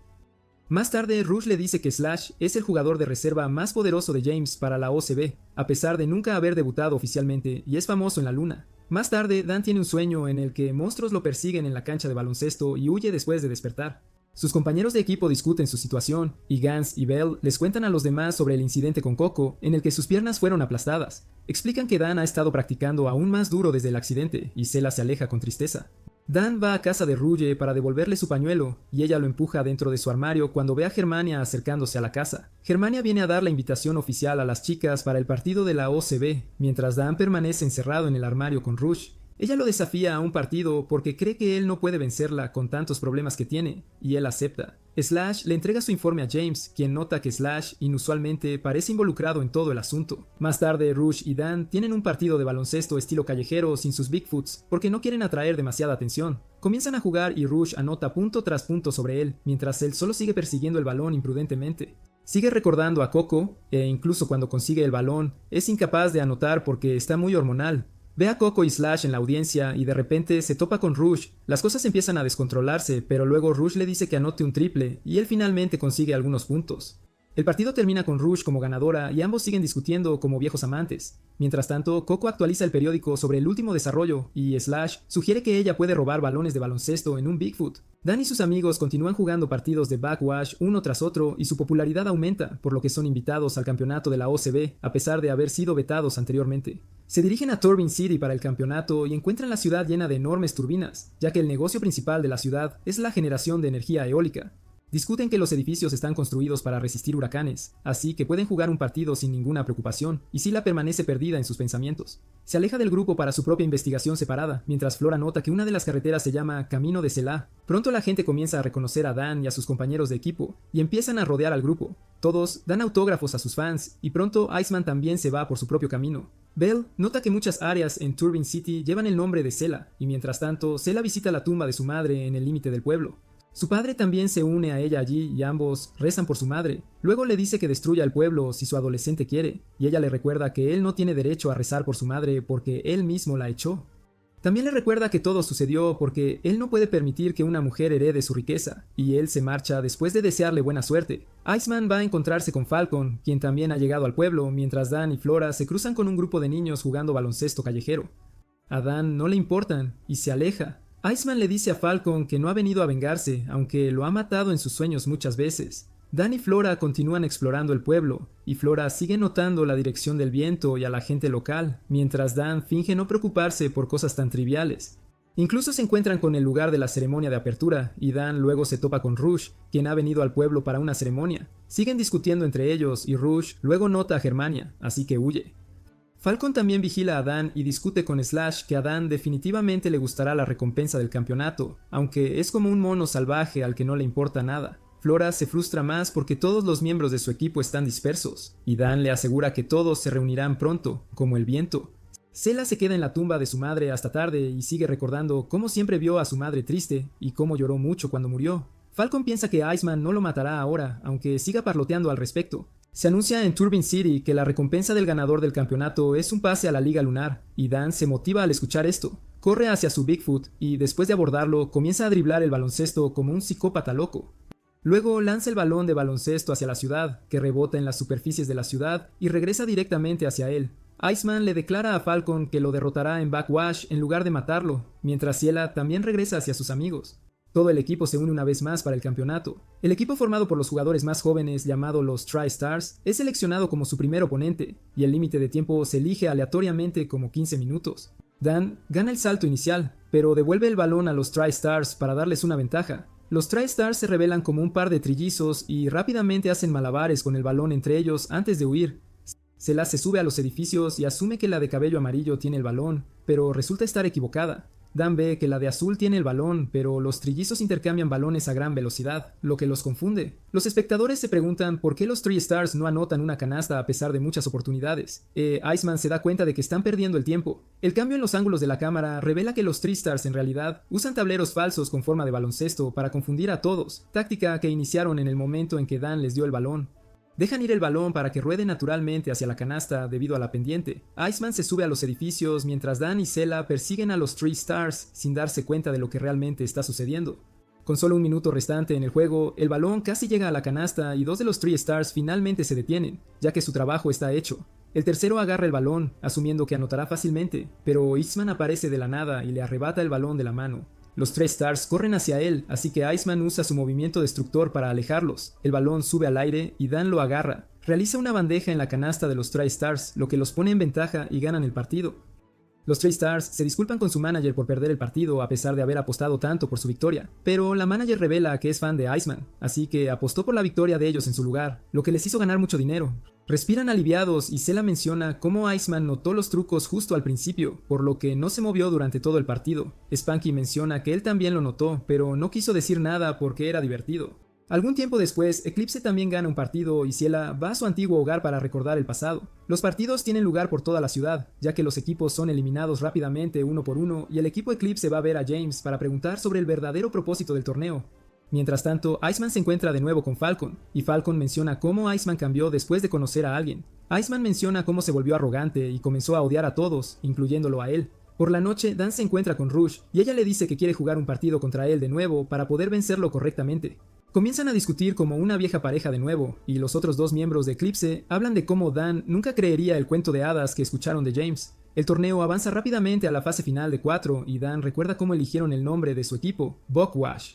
Más tarde, Rouge le dice que Slash es el jugador de reserva más poderoso de James para la OCB, a pesar de nunca haber debutado oficialmente, y es famoso en la luna. Más tarde, Dan tiene un sueño en el que monstruos lo persiguen en la cancha de baloncesto y huye después de despertar. Sus compañeros de equipo discuten su situación, y Gans y Bell les cuentan a los demás sobre el incidente con Coco, en el que sus piernas fueron aplastadas. Explican que Dan ha estado practicando aún más duro desde el accidente, y Zela se aleja con tristeza. Dan va a casa de Ruye para devolverle su pañuelo, y ella lo empuja dentro de su armario cuando ve a Germania acercándose a la casa. Germania viene a dar la invitación oficial a las chicas para el partido de la OCB, mientras Dan permanece encerrado en el armario con Rush. Ella lo desafía a un partido porque cree que él no puede vencerla con tantos problemas que tiene, y él acepta. Slash le entrega su informe a James, quien nota que Slash inusualmente parece involucrado en todo el asunto. Más tarde, Rush y Dan tienen un partido de baloncesto estilo callejero sin sus Bigfoots porque no quieren atraer demasiada atención. Comienzan a jugar y Rush anota punto tras punto sobre él, mientras él solo sigue persiguiendo el balón imprudentemente. Sigue recordando a Coco, e incluso cuando consigue el balón, es incapaz de anotar porque está muy hormonal. Ve a Coco y Slash en la audiencia y de repente se topa con Rush. Las cosas empiezan a descontrolarse, pero luego Rush le dice que anote un triple y él finalmente consigue algunos puntos. El partido termina con Rush como ganadora y ambos siguen discutiendo como viejos amantes. Mientras tanto, Coco actualiza el periódico sobre el último desarrollo y Slash sugiere que ella puede robar balones de baloncesto en un Bigfoot. Dan y sus amigos continúan jugando partidos de backwash uno tras otro y su popularidad aumenta, por lo que son invitados al campeonato de la OCB a pesar de haber sido vetados anteriormente. Se dirigen a Turbine City para el campeonato y encuentran la ciudad llena de enormes turbinas, ya que el negocio principal de la ciudad es la generación de energía eólica. Discuten que los edificios están construidos para resistir huracanes, así que pueden jugar un partido sin ninguna preocupación, y Sila permanece perdida en sus pensamientos. Se aleja del grupo para su propia investigación separada, mientras Flora nota que una de las carreteras se llama Camino de Selah. Pronto la gente comienza a reconocer a Dan y a sus compañeros de equipo, y empiezan a rodear al grupo. Todos dan autógrafos a sus fans, y pronto Iceman también se va por su propio camino. Bell nota que muchas áreas en Turbine City llevan el nombre de Zela, y mientras tanto, Zela visita la tumba de su madre en el límite del pueblo. Su padre también se une a ella allí y ambos rezan por su madre. Luego le dice que destruya el pueblo si su adolescente quiere, y ella le recuerda que él no tiene derecho a rezar por su madre porque él mismo la echó. También le recuerda que todo sucedió porque él no puede permitir que una mujer herede su riqueza, y él se marcha después de desearle buena suerte. Iceman va a encontrarse con Falcon, quien también ha llegado al pueblo, mientras Dan y Flora se cruzan con un grupo de niños jugando baloncesto callejero. A Dan no le importan, y se aleja. Iceman le dice a Falcon que no ha venido a vengarse, aunque lo ha matado en sus sueños muchas veces. Dan y Flora continúan explorando el pueblo, y Flora sigue notando la dirección del viento y a la gente local, mientras Dan finge no preocuparse por cosas tan triviales. Incluso se encuentran con el lugar de la ceremonia de apertura, y Dan luego se topa con Rush, quien ha venido al pueblo para una ceremonia. Siguen discutiendo entre ellos, y Rush luego nota a Germania, así que huye. Falcon también vigila a Dan y discute con Slash que a Dan definitivamente le gustará la recompensa del campeonato, aunque es como un mono salvaje al que no le importa nada. Flora se frustra más porque todos los miembros de su equipo están dispersos, y Dan le asegura que todos se reunirán pronto, como el viento. Zela se queda en la tumba de su madre hasta tarde y sigue recordando cómo siempre vio a su madre triste y cómo lloró mucho cuando murió. Falcon piensa que Iceman no lo matará ahora, aunque siga parloteando al respecto. Se anuncia en Turbine City que la recompensa del ganador del campeonato es un pase a la Liga Lunar, y Dan se motiva al escuchar esto. Corre hacia su Bigfoot y, después de abordarlo, comienza a driblar el baloncesto como un psicópata loco. Luego lanza el balón de baloncesto hacia la ciudad, que rebota en las superficies de la ciudad y regresa directamente hacia él. Iceman le declara a Falcon que lo derrotará en backwash en lugar de matarlo, mientras Ciela también regresa hacia sus amigos. Todo el equipo se une una vez más para el campeonato. El equipo formado por los jugadores más jóvenes, llamado los Tri-Stars, es seleccionado como su primer oponente, y el límite de tiempo se elige aleatoriamente como 15 minutos. Dan gana el salto inicial, pero devuelve el balón a los Tri-Stars para darles una ventaja. Los Tri-Stars se revelan como un par de trillizos y rápidamente hacen malabares con el balón entre ellos antes de huir. Zela se sube a los edificios y asume que la de cabello amarillo tiene el balón, pero resulta estar equivocada. Dan ve que la de azul tiene el balón, pero los trillizos intercambian balones a gran velocidad, lo que los confunde. Los espectadores se preguntan por qué los Tri-Stars no anotan una canasta a pesar de muchas oportunidades. Iceman se da cuenta de que están perdiendo el tiempo. El cambio en los ángulos de la cámara revela que los Tri-Stars en realidad usan tableros falsos con forma de baloncesto para confundir a todos, táctica que iniciaron en el momento en que Dan les dio el balón. Dejan ir el balón para que ruede naturalmente hacia la canasta debido a la pendiente. Iceman se sube a los edificios mientras Dan y Zela persiguen a los Tri-Stars sin darse cuenta de lo que realmente está sucediendo. Con solo un minuto restante en el juego, el balón casi llega a la canasta y dos de los Tri-Stars finalmente se detienen, ya que su trabajo está hecho. El tercero agarra el balón, asumiendo que anotará fácilmente, pero Iceman aparece de la nada y le arrebata el balón de la mano. Los tres Stars corren hacia él, así que Iceman usa su movimiento destructor para alejarlos. El balón sube al aire y Dan lo agarra. Realiza una bandeja en la canasta de los Tri-Stars, lo que los pone en ventaja y ganan el partido. Los Tri-Stars se disculpan con su manager por perder el partido a pesar de haber apostado tanto por su victoria, pero la manager revela que es fan de Iceman, así que apostó por la victoria de ellos en su lugar, lo que les hizo ganar mucho dinero. Respiran aliviados y Zela menciona cómo Iceman notó los trucos justo al principio, por lo que no se movió durante todo el partido. Spanky menciona que él también lo notó, pero no quiso decir nada porque era divertido. Algún tiempo después, Eclipse también gana un partido y Ciela va a su antiguo hogar para recordar el pasado. Los partidos tienen lugar por toda la ciudad, ya que los equipos son eliminados rápidamente uno por uno y el equipo Eclipse va a ver a James para preguntar sobre el verdadero propósito del torneo. Mientras tanto, Iceman se encuentra de nuevo con Falcon, y Falcon menciona cómo Iceman cambió después de conocer a alguien. Iceman menciona cómo se volvió arrogante y comenzó a odiar a todos, incluyéndolo a él. Por la noche, Dan se encuentra con Rouge y ella le dice que quiere jugar un partido contra él de nuevo para poder vencerlo correctamente. Comienzan a discutir como una vieja pareja de nuevo, y los otros dos miembros de Eclipse hablan de cómo Dan nunca creería el cuento de hadas que escucharon de James. El torneo avanza rápidamente a la fase final de 4 y Dan recuerda cómo eligieron el nombre de su equipo, Buckwash.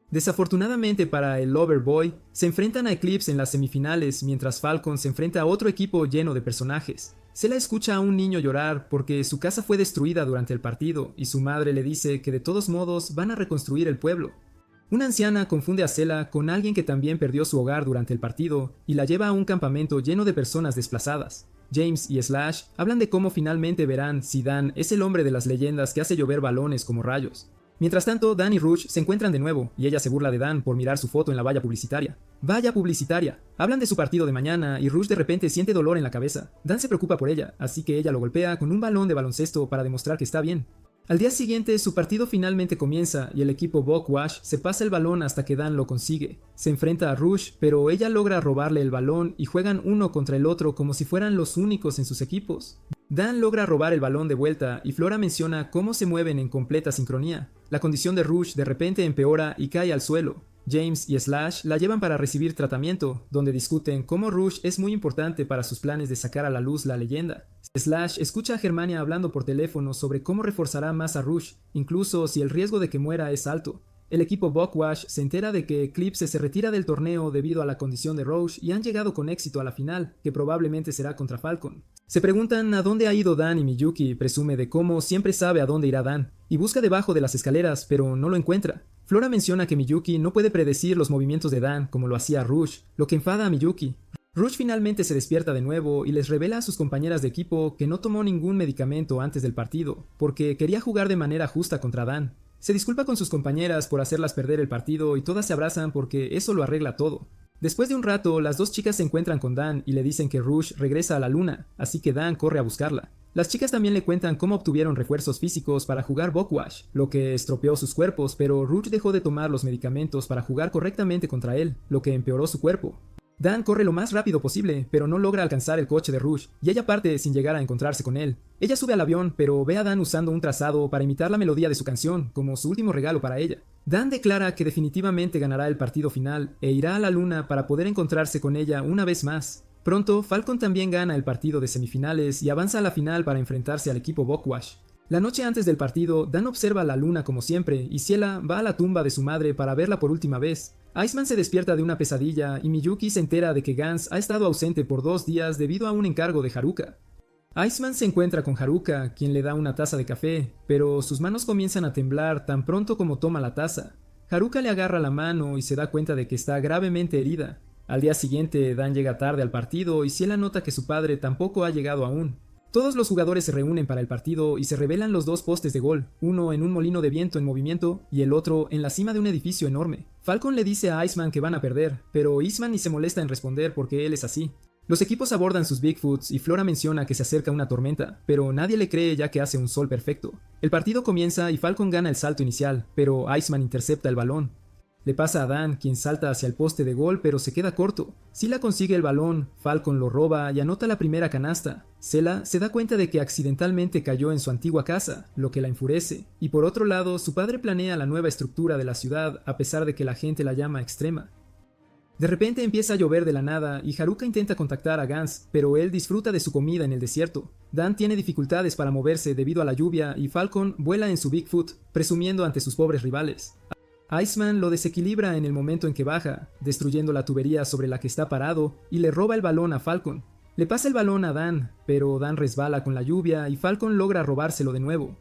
Desafortunadamente para el Loverboy, se enfrentan a Eclipse en las semifinales mientras Falcon se enfrenta a otro equipo lleno de personajes. Zela escucha a un niño llorar porque su casa fue destruida durante el partido y su madre le dice que de todos modos van a reconstruir el pueblo. Una anciana confunde a Zela con alguien que también perdió su hogar durante el partido y la lleva a un campamento lleno de personas desplazadas. James y Slash hablan de cómo finalmente verán si Dan es el hombre de las leyendas que hace llover balones como rayos. Mientras tanto, Dan y Rouge se encuentran de nuevo y ella se burla de Dan por mirar su foto en la valla publicitaria. ¡Valla publicitaria! Hablan de su partido de mañana y Rouge de repente siente dolor en la cabeza. Dan se preocupa por ella, así que ella lo golpea con un balón de baloncesto para demostrar que está bien. Al día siguiente, su partido finalmente comienza y el equipo Buckwash se pasa el balón hasta que Dan lo consigue. Se enfrenta a Rouge, pero ella logra robarle el balón y juegan uno contra el otro como si fueran los únicos en sus equipos. Dan logra robar el balón de vuelta y Flora menciona cómo se mueven en completa sincronía. La condición de Rouge de repente empeora y cae al suelo. James y Slash la llevan para recibir tratamiento, donde discuten cómo Rouge es muy importante para sus planes de sacar a la luz la leyenda. Slash escucha a Germania hablando por teléfono sobre cómo reforzará más a Rouge, incluso si el riesgo de que muera es alto. El equipo Buckwash se entera de que Eclipse se retira del torneo debido a la condición de Rouge y han llegado con éxito a la final, que probablemente será contra Falcon. Se preguntan a dónde ha ido Dan y Miyuki presume de cómo siempre sabe a dónde irá Dan, y busca debajo de las escaleras, pero no lo encuentra. Flora menciona que Miyuki no puede predecir los movimientos de Dan como lo hacía Rouge, lo que enfada a Miyuki. Rouge finalmente se despierta de nuevo y les revela a sus compañeras de equipo que no tomó ningún medicamento antes del partido, porque quería jugar de manera justa contra Dan. Se disculpa con sus compañeras por hacerlas perder el partido y todas se abrazan porque eso lo arregla todo. Después de un rato, las dos chicas se encuentran con Dan y le dicen que Rouge regresa a la luna, así que Dan corre a buscarla. Las chicas también le cuentan cómo obtuvieron refuerzos físicos para jugar Buckwash, lo que estropeó sus cuerpos, pero Rouge dejó de tomar los medicamentos para jugar correctamente contra él, lo que empeoró su cuerpo. Dan corre lo más rápido posible, pero no logra alcanzar el coche de Rouge, y ella parte sin llegar a encontrarse con él. Ella sube al avión, pero ve a Dan usando un trazado para imitar la melodía de su canción, como su último regalo para ella. Dan declara que definitivamente ganará el partido final, e irá a la luna para poder encontrarse con ella una vez más. Pronto, Falcon también gana el partido de semifinales y avanza a la final para enfrentarse al equipo Buckwash. La noche antes del partido, Dan observa la luna como siempre, y Ciela va a la tumba de su madre para verla por última vez. Iceman se despierta de una pesadilla y Miyuki se entera de que Gans ha estado ausente por 2 días debido a un encargo de Haruka. Iceman se encuentra con Haruka, quien le da una taza de café, pero sus manos comienzan a temblar tan pronto como toma la taza. Haruka le agarra la mano y se da cuenta de que está gravemente herida. Al día siguiente, Dan llega tarde al partido y Ciela nota que su padre tampoco ha llegado aún. Todos los jugadores se reúnen para el partido y se revelan los 2 postes de gol, uno en un molino de viento en movimiento y el otro en la cima de un edificio enorme. Falcon le dice a Iceman que van a perder, pero Iceman ni se molesta en responder porque él es así. Los equipos abordan sus Bigfoots y Flora menciona que se acerca una tormenta, pero nadie le cree ya que hace un sol perfecto. El partido comienza y Falcon gana el salto inicial, pero Iceman intercepta el balón. Le pasa a Dan, quien salta hacia el poste de gol pero se queda corto. Sila consigue el balón, Falcon lo roba y anota la primera canasta. Zela se da cuenta de que accidentalmente cayó en su antigua casa, lo que la enfurece. Y por otro lado, su padre planea la nueva estructura de la ciudad a pesar de que la gente la llama extrema. De repente empieza a llover de la nada y Haruka intenta contactar a Gans, pero él disfruta de su comida en el desierto. Dan tiene dificultades para moverse debido a la lluvia y Falcon vuela en su Bigfoot, presumiendo ante sus pobres rivales. Iceman lo desequilibra en el momento en que baja, destruyendo la tubería sobre la que está parado y le roba el balón a Falcon. Le pasa el balón a Dan, pero Dan resbala con la lluvia y Falcon logra robárselo de nuevo.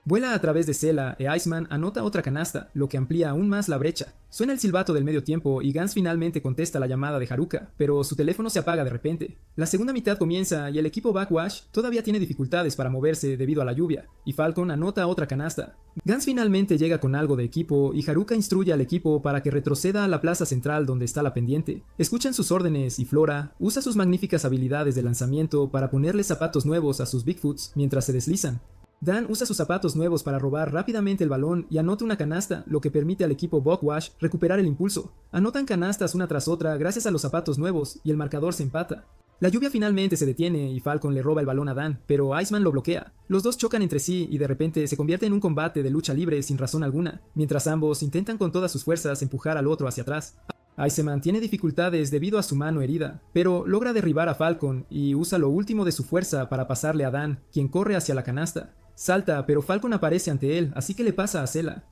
Vuela a través de Cela e Iceman anota otra canasta, lo que amplía aún más la brecha. Suena el silbato del medio tiempo y Gans finalmente contesta la llamada de Haruka, pero su teléfono se apaga de repente. La segunda mitad comienza y el equipo Backwash todavía tiene dificultades para moverse debido a la lluvia, y Falcon anota otra canasta. Gans finalmente llega con algo de equipo y Haruka instruye al equipo para que retroceda a la plaza central donde está la pendiente. Escuchan sus órdenes y Flora usa sus magníficas habilidades de lanzamiento para ponerle zapatos nuevos a sus Bigfoots mientras se deslizan. Dan usa sus zapatos nuevos para robar rápidamente el balón y anota una canasta, lo que permite al equipo Backwash recuperar el impulso. Anotan canastas una tras otra gracias a los zapatos nuevos y el marcador se empata. La lluvia finalmente se detiene y Falcon le roba el balón a Dan, pero Iceman lo bloquea. Los dos chocan entre sí y de repente se convierte en un combate de lucha libre sin razón alguna, mientras ambos intentan con todas sus fuerzas empujar al otro hacia atrás. Iceman tiene dificultades debido a su mano herida, pero logra derribar a Falcon y usa lo último de su fuerza para pasarle a Dan, quien corre hacia la canasta. Salta, pero Falcon aparece ante él, así que le pasa a Cela.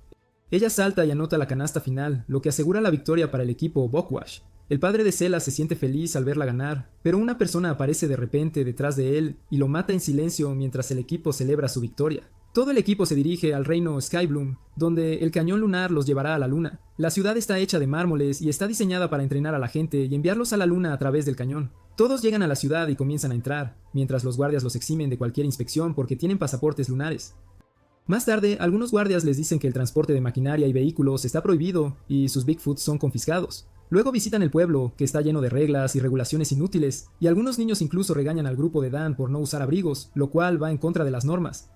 Ella salta y anota la canasta final, lo que asegura la victoria para el equipo Backwash. El padre de Cela se siente feliz al verla ganar, pero una persona aparece de repente detrás de él y lo mata en silencio mientras el equipo celebra su victoria. Todo el equipo se dirige al reino Skybloom, donde el cañón lunar los llevará a la luna. La ciudad está hecha de mármoles y está diseñada para entrenar a la gente y enviarlos a la luna a través del cañón. Todos llegan a la ciudad y comienzan a entrar, mientras los guardias los eximen de cualquier inspección porque tienen pasaportes lunares. Más tarde, algunos guardias les dicen que el transporte de maquinaria y vehículos está prohibido y sus Bigfoots son confiscados. Luego visitan el pueblo, que está lleno de reglas y regulaciones inútiles, y algunos niños incluso regañan al grupo de Dan por no usar abrigos, lo cual va en contra de las normas.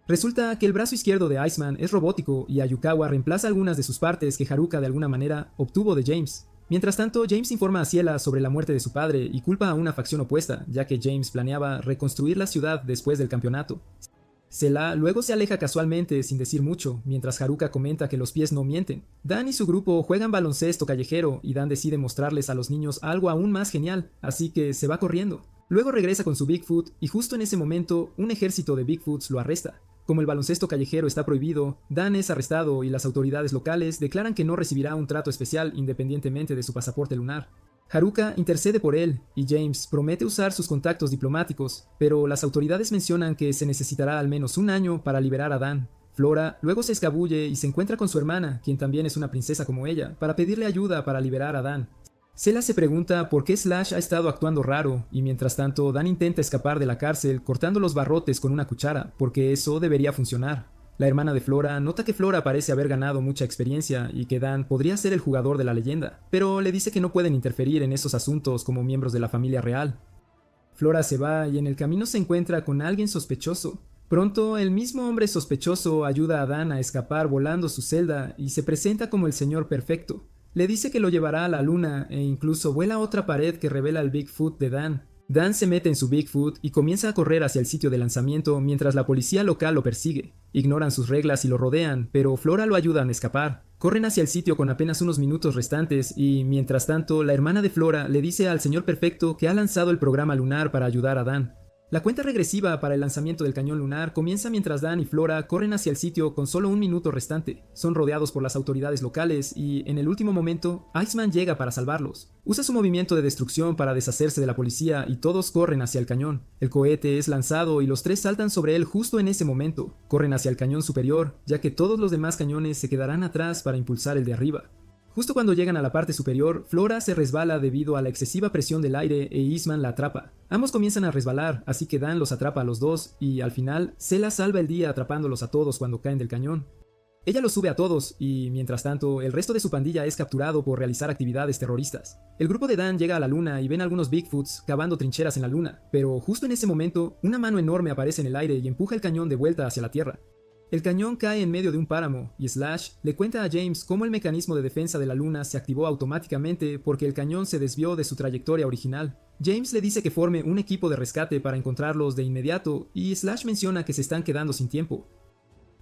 Resulta que el brazo izquierdo de Iceman es robótico y Ayukawa reemplaza algunas de sus partes que Haruka de alguna manera obtuvo de James. Mientras tanto, James informa a Ciela sobre la muerte de su padre y culpa a una facción opuesta, ya que James planeaba reconstruir la ciudad después del campeonato. Cela luego se aleja casualmente sin decir mucho, mientras Haruka comenta que los pies no mienten. Dan y su grupo juegan baloncesto callejero y Dan decide mostrarles a los niños algo aún más genial, así que se va corriendo. Luego regresa con su Bigfoot y justo en ese momento un ejército de Bigfoots lo arresta. Como el baloncesto callejero está prohibido, Dan es arrestado y las autoridades locales declaran que no recibirá un trato especial independientemente de su pasaporte lunar. Haruka intercede por él y James promete usar sus contactos diplomáticos, pero las autoridades mencionan que se necesitará al menos un año para liberar a Dan. Flora luego se escabulle y se encuentra con su hermana, quien también es una princesa como ella, para pedirle ayuda para liberar a Dan. Cela se pregunta por qué Slash ha estado actuando raro, y mientras tanto Dan intenta escapar de la cárcel cortando los barrotes con una cuchara, porque eso debería funcionar. La hermana de Flora nota que Flora parece haber ganado mucha experiencia y que Dan podría ser el jugador de la leyenda, pero le dice que no pueden interferir en esos asuntos como miembros de la familia real. Flora se va y en el camino se encuentra con alguien sospechoso. Pronto, el mismo hombre sospechoso ayuda a Dan a escapar volando su celda y se presenta como el señor perfecto. Le dice que lo llevará a la luna e incluso vuela otra pared que revela el Bigfoot de Dan. Dan se mete en su Bigfoot y comienza a correr hacia el sitio de lanzamiento mientras la policía local lo persigue. Ignoran sus reglas y lo rodean, pero Flora lo ayuda a escapar. Corren hacia el sitio con apenas unos minutos restantes y, mientras tanto, la hermana de Flora le dice al señor perfecto que ha lanzado el programa lunar para ayudar a Dan. La cuenta regresiva para el lanzamiento del cañón lunar comienza mientras Dan y Flora corren hacia el sitio con solo un minuto restante. Son rodeados por las autoridades locales y, en el último momento, Iceman llega para salvarlos. Usa su movimiento de destrucción para deshacerse de la policía y todos corren hacia el cañón. El cohete es lanzado y los tres saltan sobre él justo en ese momento. Corren hacia el cañón superior, ya que todos los demás cañones se quedarán atrás para impulsar el de arriba. Justo cuando llegan a la parte superior, Flora se resbala debido a la excesiva presión del aire e Eastman la atrapa. Ambos comienzan a resbalar, así que Dan los atrapa a los dos y, al final, Cela salva el día atrapándolos a todos cuando caen del cañón. Ella los sube a todos y, mientras tanto, el resto de su pandilla es capturado por realizar actividades terroristas. El grupo de Dan llega a la luna y ven algunos Bigfoots cavando trincheras en la luna, pero justo en ese momento, una mano enorme aparece en el aire y empuja el cañón de vuelta hacia la Tierra. El cañón cae en medio de un páramo y Slash le cuenta a James cómo el mecanismo de defensa de la luna se activó automáticamente porque el cañón se desvió de su trayectoria original. James le dice que forme un equipo de rescate para encontrarlos de inmediato y Slash menciona que se están quedando sin tiempo.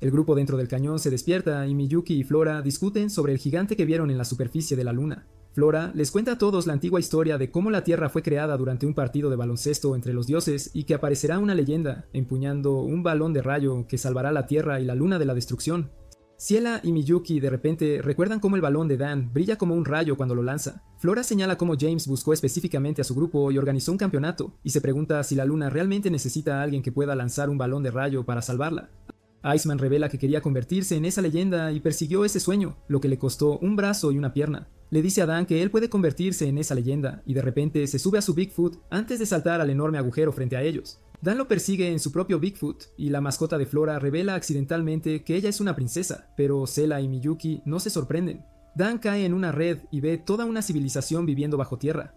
El grupo dentro del cañón se despierta y Miyuki y Flora discuten sobre el gigante que vieron en la superficie de la luna. Flora les cuenta a todos la antigua historia de cómo la Tierra fue creada durante un partido de baloncesto entre los dioses y que aparecerá una leyenda empuñando un balón de rayo que salvará la Tierra y la Luna de la destrucción. Ciela y Miyuki de repente recuerdan cómo el balón de Dan brilla como un rayo cuando lo lanza. Flora señala cómo James buscó específicamente a su grupo y organizó un campeonato, y se pregunta si la Luna realmente necesita a alguien que pueda lanzar un balón de rayo para salvarla. Iceman revela que quería convertirse en esa leyenda y persiguió ese sueño, lo que le costó un brazo y una pierna. Le dice a Dan que él puede convertirse en esa leyenda, y de repente se sube a su Bigfoot antes de saltar al enorme agujero frente a ellos. Dan lo persigue en su propio Bigfoot, y la mascota de Flora revela accidentalmente que ella es una princesa, pero Ciela y Miyuki no se sorprenden. Dan cae en una red y ve toda una civilización viviendo bajo tierra.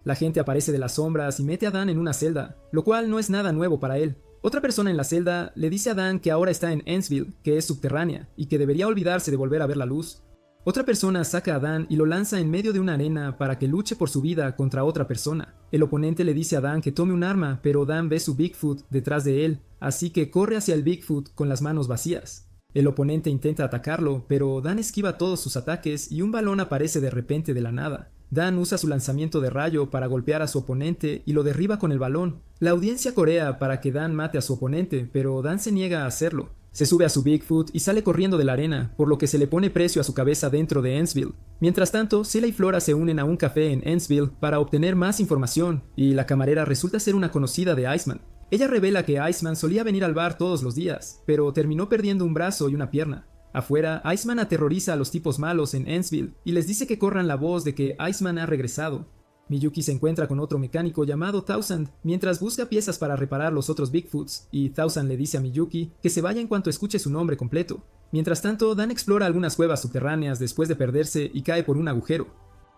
La gente aparece de las sombras y mete a Dan en una celda, lo cual no es nada nuevo para él. Otra persona en la celda le dice a Dan que ahora está en Ensville, que es subterránea, y que debería olvidarse de volver a ver la luz. Otra persona saca a Dan y lo lanza en medio de una arena para que luche por su vida contra otra persona. El oponente le dice a Dan que tome un arma, pero Dan ve su Bigfoot detrás de él, así que corre hacia el Bigfoot con las manos vacías. El oponente intenta atacarlo, pero Dan esquiva todos sus ataques y un balón aparece de repente de la nada. Dan usa su lanzamiento de rayo para golpear a su oponente y lo derriba con el balón. La audiencia corea para que Dan mate a su oponente, pero Dan se niega a hacerlo. Se sube a su Bigfoot y sale corriendo de la arena, por lo que se le pone precio a su cabeza dentro de Ensville. Mientras tanto, Ciela y Flora se unen a un café en Ensville para obtener más información, y la camarera resulta ser una conocida de Iceman. Ella revela que Iceman solía venir al bar todos los días, pero terminó perdiendo un brazo y una pierna. Afuera, Iceman aterroriza a los tipos malos en Ensville y les dice que corran la voz de que Iceman ha regresado. Miyuki se encuentra con otro mecánico llamado Thousand mientras busca piezas para reparar los otros Bigfoots, y Thousand le dice a Miyuki que se vaya en cuanto escuche su nombre completo. Mientras tanto, Dan explora algunas cuevas subterráneas después de perderse y cae por un agujero.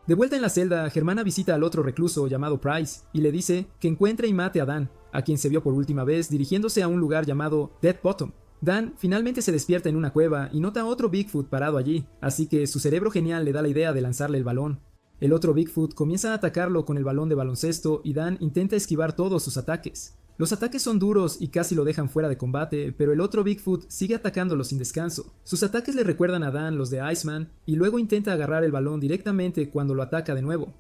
De vuelta en la celda, Germana visita al otro recluso llamado Price y le dice que encuentre y mate a Dan, a quien se vio por última vez dirigiéndose a un lugar llamado Dead Bottom. Dan finalmente se despierta en una cueva y nota a otro Bigfoot parado allí, así que su cerebro genial le da la idea de lanzarle el balón. El otro Bigfoot comienza a atacarlo con el balón de baloncesto y Dan intenta esquivar todos sus ataques. Los ataques son duros y casi lo dejan fuera de combate, pero el otro Bigfoot sigue atacándolo sin descanso. Sus ataques le recuerdan a Dan los de Iceman y luego intenta agarrar el balón directamente cuando lo ataca de nuevo.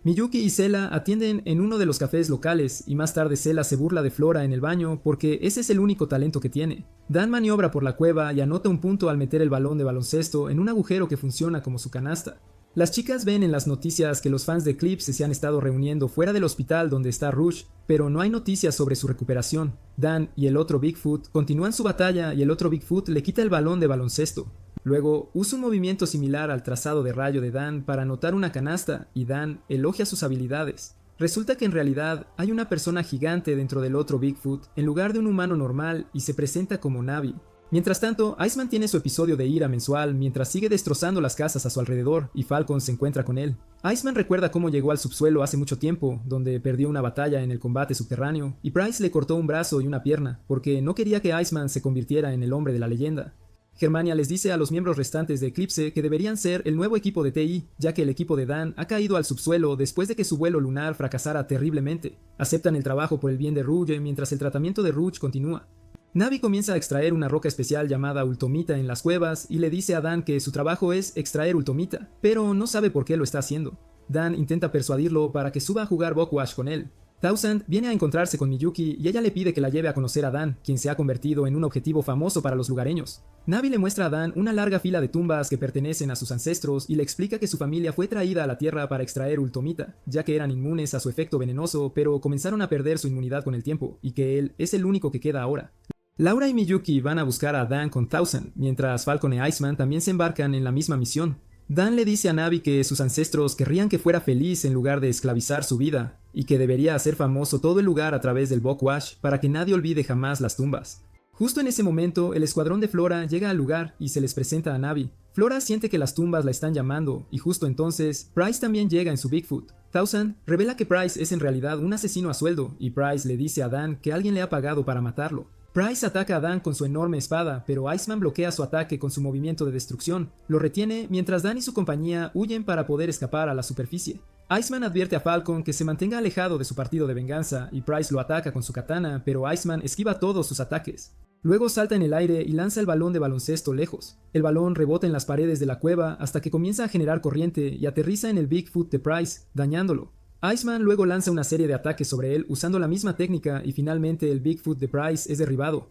Miyuki y Ciela atienden en uno de los cafés locales y más tarde Ciela se burla de Flora en el baño porque ese es el único talento que tiene. Dan maniobra por la cueva y anota un punto al meter el balón de baloncesto en un agujero que funciona como su canasta. Las chicas ven en las noticias que los fans de Eclipse se han estado reuniendo fuera del hospital donde está Rush, pero no hay noticias sobre su recuperación. Dan y el otro Bigfoot continúan su batalla y el otro Bigfoot le quita el balón de baloncesto. Luego usa un movimiento similar al trazado de rayo de Dan para anotar una canasta y Dan elogia sus habilidades. Resulta que en realidad hay una persona gigante dentro del otro Bigfoot en lugar de un humano normal y se presenta como Navi. Mientras tanto, Iceman tiene su episodio de ira mensual mientras sigue destrozando las casas a su alrededor y Falcon se encuentra con él. Iceman recuerda cómo llegó al subsuelo hace mucho tiempo, donde perdió una batalla en el combate subterráneo, y Bryce le cortó un brazo y una pierna, porque no quería que Iceman se convirtiera en el hombre de la leyenda. Germania les dice a los miembros restantes de Eclipse que deberían ser el nuevo equipo de TI, ya que el equipo de Dan ha caído al subsuelo después de que su vuelo lunar fracasara terriblemente. Aceptan el trabajo por el bien de Rouge mientras el tratamiento de Rouge continúa. Navi comienza a extraer una roca especial llamada ultomita en las cuevas y le dice a Dan que su trabajo es extraer ultomita, pero no sabe por qué lo está haciendo. Dan intenta persuadirlo para que suba a jugar Bokuwash con él. Thousand viene a encontrarse con Miyuki y ella le pide que la lleve a conocer a Dan, quien se ha convertido en un objetivo famoso para los lugareños. Navi le muestra a Dan una larga fila de tumbas que pertenecen a sus ancestros y le explica que su familia fue traída a la Tierra para extraer ultomita, ya que eran inmunes a su efecto venenoso, pero comenzaron a perder su inmunidad con el tiempo, y que él es el único que queda ahora. Laura y Miyuki van a buscar a Dan con Thousand, mientras Falcon e Iceman también se embarcan en la misma misión. Dan le dice a Navi que sus ancestros querrían que fuera feliz en lugar de esclavizar su vida, y que debería hacer famoso todo el lugar a través del Bokuwash para que nadie olvide jamás las tumbas. Justo en ese momento, el escuadrón de Flora llega al lugar y se les presenta a Navi. Flora siente que las tumbas la están llamando, y justo entonces, Bryce también llega en su Bigfoot. Thousand revela que Bryce es en realidad un asesino a sueldo, y Bryce le dice a Dan que alguien le ha pagado para matarlo. Bryce ataca a Dan con su enorme espada, pero Iceman bloquea su ataque con su movimiento de destrucción. Lo retiene mientras Dan y su compañía huyen para poder escapar a la superficie. Iceman advierte a Falcon que se mantenga alejado de su partido de venganza y Bryce lo ataca con su katana, pero Iceman esquiva todos sus ataques. Luego salta en el aire y lanza el balón de baloncesto lejos. El balón rebota en las paredes de la cueva hasta que comienza a generar corriente y aterriza en el Bigfoot de Price, dañándolo. Iceman luego lanza una serie de ataques sobre él usando la misma técnica y finalmente el Bigfoot de Price es derribado.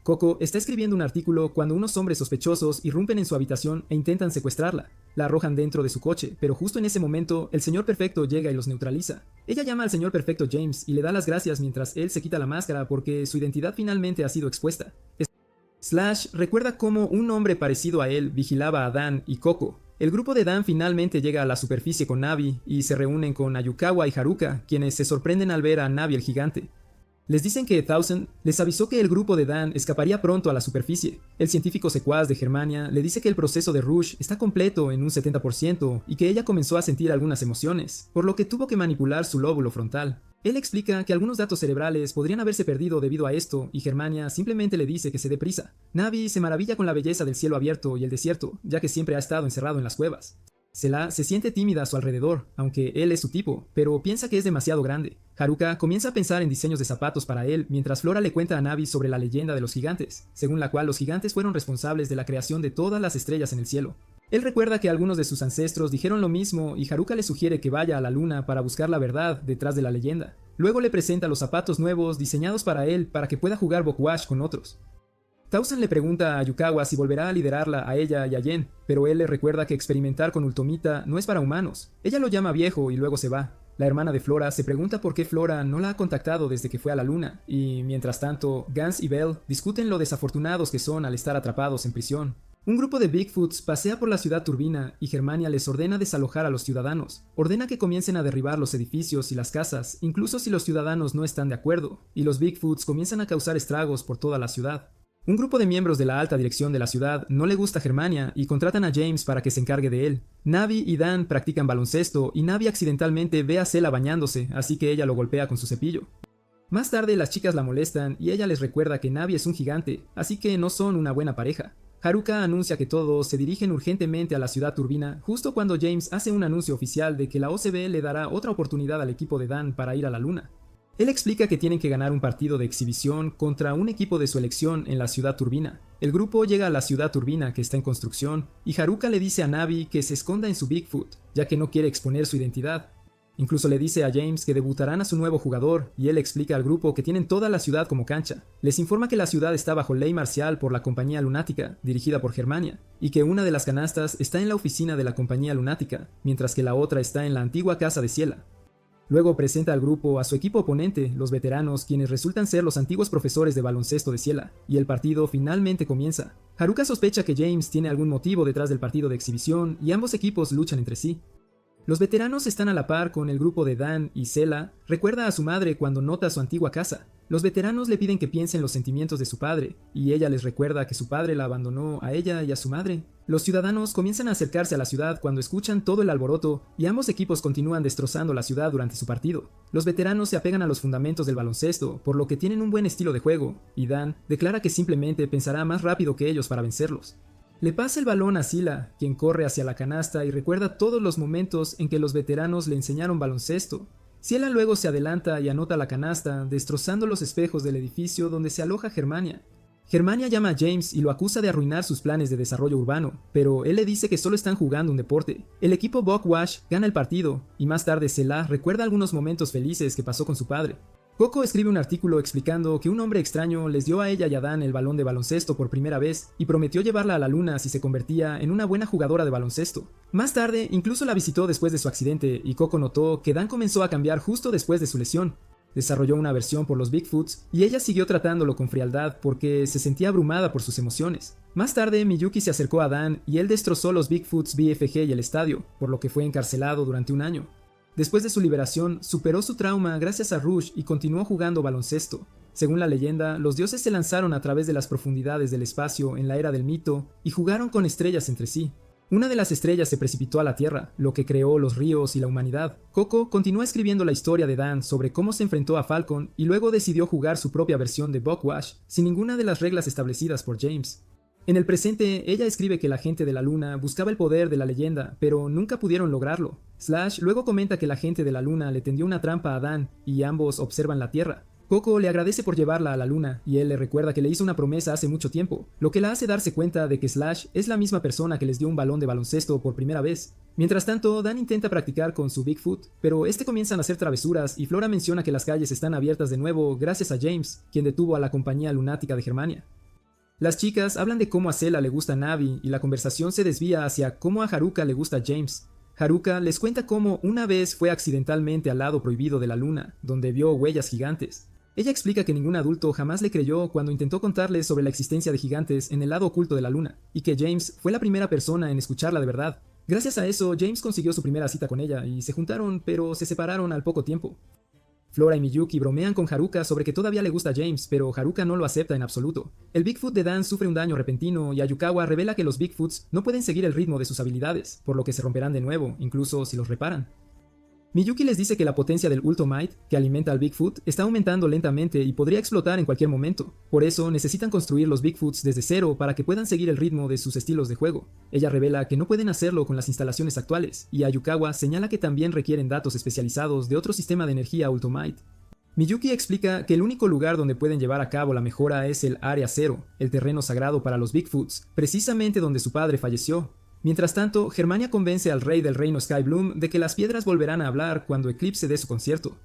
Coco está escribiendo un artículo cuando unos hombres sospechosos irrumpen en su habitación e intentan secuestrarla. La arrojan dentro de su coche, pero justo en ese momento, el Señor Perfecto llega y los neutraliza. Ella llama al Señor Perfecto James y le da las gracias mientras él se quita la máscara porque su identidad finalmente ha sido expuesta. Slash recuerda cómo un hombre parecido a él vigilaba a Dan y Coco. El grupo de Dan finalmente llega a la superficie con Navi y se reúnen con Ayukawa y Haruka, quienes se sorprenden al ver a Navi el gigante. Les dicen que Thousand les avisó que el grupo de Dan escaparía pronto a la superficie. El científico secuaz de Germania le dice que el proceso de Rush está completo en un 70% y que ella comenzó a sentir algunas emociones, por lo que tuvo que manipular su lóbulo frontal. Él explica que algunos datos cerebrales podrían haberse perdido debido a esto y Germania simplemente le dice que se dé prisa. Navi se maravilla con la belleza del cielo abierto y el desierto, ya que siempre ha estado encerrado en las cuevas. Sela se siente tímida a su alrededor, aunque él es su tipo, pero piensa que es demasiado grande. Haruka comienza a pensar en diseños de zapatos para él, mientras Flora le cuenta a Navi sobre la leyenda de los gigantes, según la cual los gigantes fueron responsables de la creación de todas las estrellas en el cielo. Él recuerda que algunos de sus ancestros dijeron lo mismo y Haruka le sugiere que vaya a la luna para buscar la verdad detrás de la leyenda. Luego le presenta los zapatos nuevos diseñados para él para que pueda jugar Bokuwash con otros. Thousand le pregunta a Yukawa si volverá a liderarla a ella y a Yen, pero él le recuerda que experimentar con Ultomita no es para humanos. Ella lo llama viejo y luego se va. La hermana de Flora se pregunta por qué Flora no la ha contactado desde que fue a la luna, y mientras tanto, Gans y Bell discuten lo desafortunados que son al estar atrapados en prisión. Un grupo de Bigfoots pasea por la ciudad turbina y Germania les ordena desalojar a los ciudadanos. Ordena que comiencen a derribar los edificios y las casas, incluso si los ciudadanos no están de acuerdo, y los Bigfoots comienzan a causar estragos por toda la ciudad. Un grupo de miembros de la alta dirección de la ciudad no le gusta a Germania y contratan a James para que se encargue de él. Navi y Dan practican baloncesto y Navi accidentalmente ve a Sela bañándose, así que ella lo golpea con su cepillo. Más tarde las chicas la molestan y ella les recuerda que Navi es un gigante, así que no son una buena pareja. Haruka anuncia que todos se dirigen urgentemente a la ciudad turbina justo cuando James hace un anuncio oficial de que la OCB le dará otra oportunidad al equipo de Dan para ir a la luna. Él explica que tienen que ganar un partido de exhibición contra un equipo de su elección en la ciudad turbina. El grupo llega a la ciudad turbina que está en construcción y Haruka le dice a Navi que se esconda en su Bigfoot, ya que no quiere exponer su identidad. Incluso le dice a James que debutarán a su nuevo jugador y él explica al grupo que tienen toda la ciudad como cancha. Les informa que la ciudad está bajo ley marcial por la compañía lunática, dirigida por Germania, y que una de las canastas está en la oficina de la compañía lunática, mientras que la otra está en la antigua casa de Ciela. Luego presenta al grupo a su equipo oponente, los veteranos, quienes resultan ser los antiguos profesores de baloncesto de Ciela, y el partido finalmente comienza. Haruka sospecha que James tiene algún motivo detrás del partido de exhibición y ambos equipos luchan entre sí. Los veteranos están a la par con el grupo de Dan y Sela recuerda a su madre cuando nota su antigua casa. Los veteranos le piden que piense en los sentimientos de su padre, y ella les recuerda que su padre la abandonó a ella y a su madre. Los ciudadanos comienzan a acercarse a la ciudad cuando escuchan todo el alboroto y ambos equipos continúan destrozando la ciudad durante su partido. Los veteranos se apegan a los fundamentos del baloncesto, por lo que tienen un buen estilo de juego, y Dan declara que simplemente pensará más rápido que ellos para vencerlos. Le pasa el balón a Sila, quien corre hacia la canasta y recuerda todos los momentos en que los veteranos le enseñaron baloncesto. Ciela luego se adelanta y anota la canasta, destrozando los espejos del edificio donde se aloja Germania. Germania llama a James y lo acusa de arruinar sus planes de desarrollo urbano, pero él le dice que solo están jugando un deporte. El equipo Bokuwash gana el partido, y más tarde Sela recuerda algunos momentos felices que pasó con su padre. Coco escribe un artículo explicando que un hombre extraño les dio a ella y a Dan el balón de baloncesto por primera vez y prometió llevarla a la luna si se convertía en una buena jugadora de baloncesto. Más tarde, incluso la visitó después de su accidente y Coco notó que Dan comenzó a cambiar justo después de su lesión. Desarrolló una aversión por los Bigfoots y ella siguió tratándolo con frialdad porque se sentía abrumada por sus emociones. Más tarde, Miyuki se acercó a Dan y él destrozó los Bigfoots BFG y el estadio, por lo que fue encarcelado durante un año. Después de su liberación, superó su trauma gracias a Rush y continuó jugando baloncesto. Según la leyenda, los dioses se lanzaron a través de las profundidades del espacio en la era del mito y jugaron con estrellas entre sí. Una de las estrellas se precipitó a la Tierra, lo que creó los ríos y la humanidad. Coco continúa escribiendo la historia de Dan sobre cómo se enfrentó a Falcon y luego decidió jugar su propia versión de Bokuwash, sin ninguna de las reglas establecidas por James. En el presente, ella escribe que la gente de la luna buscaba el poder de la leyenda, pero nunca pudieron lograrlo. Slash luego comenta que la gente de la luna le tendió una trampa a Dan y ambos observan la Tierra. Coco le agradece por llevarla a la luna, y él le recuerda que le hizo una promesa hace mucho tiempo, lo que la hace darse cuenta de que Slash es la misma persona que les dio un balón de baloncesto por primera vez. Mientras tanto, Dan intenta practicar con su Bigfoot, pero comienzan a hacer travesuras y Flora menciona que las calles están abiertas de nuevo gracias a James, quien detuvo a la compañía lunática de Germania. Las chicas hablan de cómo a Zela le gusta Navi y la conversación se desvía hacia cómo a Haruka le gusta James. Haruka les cuenta cómo una vez fue accidentalmente al lado prohibido de la luna, donde vio huellas gigantes. Ella explica que ningún adulto jamás le creyó cuando intentó contarles sobre la existencia de gigantes en el lado oculto de la luna, y que James fue la primera persona en escucharla de verdad. Gracias a eso, James consiguió su primera cita con ella, y se juntaron, pero se separaron al poco tiempo. Flora y Miyuki bromean con Haruka sobre que todavía le gusta James, pero Haruka no lo acepta en absoluto. El Bigfoot de Dan sufre un daño repentino y Ayukawa revela que los Bigfoots no pueden seguir el ritmo de sus habilidades, por lo que se romperán de nuevo, incluso si los reparan. Miyuki les dice que la potencia del Ultomite, que alimenta al Bigfoot, está aumentando lentamente y podría explotar en cualquier momento. Por eso necesitan construir los Bigfoots desde cero para que puedan seguir el ritmo de sus estilos de juego. Ella revela que no pueden hacerlo con las instalaciones actuales, y Ayukawa señala que también requieren datos especializados de otro sistema de energía Ultomite. Miyuki explica que el único lugar donde pueden llevar a cabo la mejora es el Área Cero, el terreno sagrado para los Bigfoots, precisamente donde su padre falleció. Mientras tanto, Germania convence al rey del reino Skybloom de que las piedras volverán a hablar cuando Eclipse dé su concierto.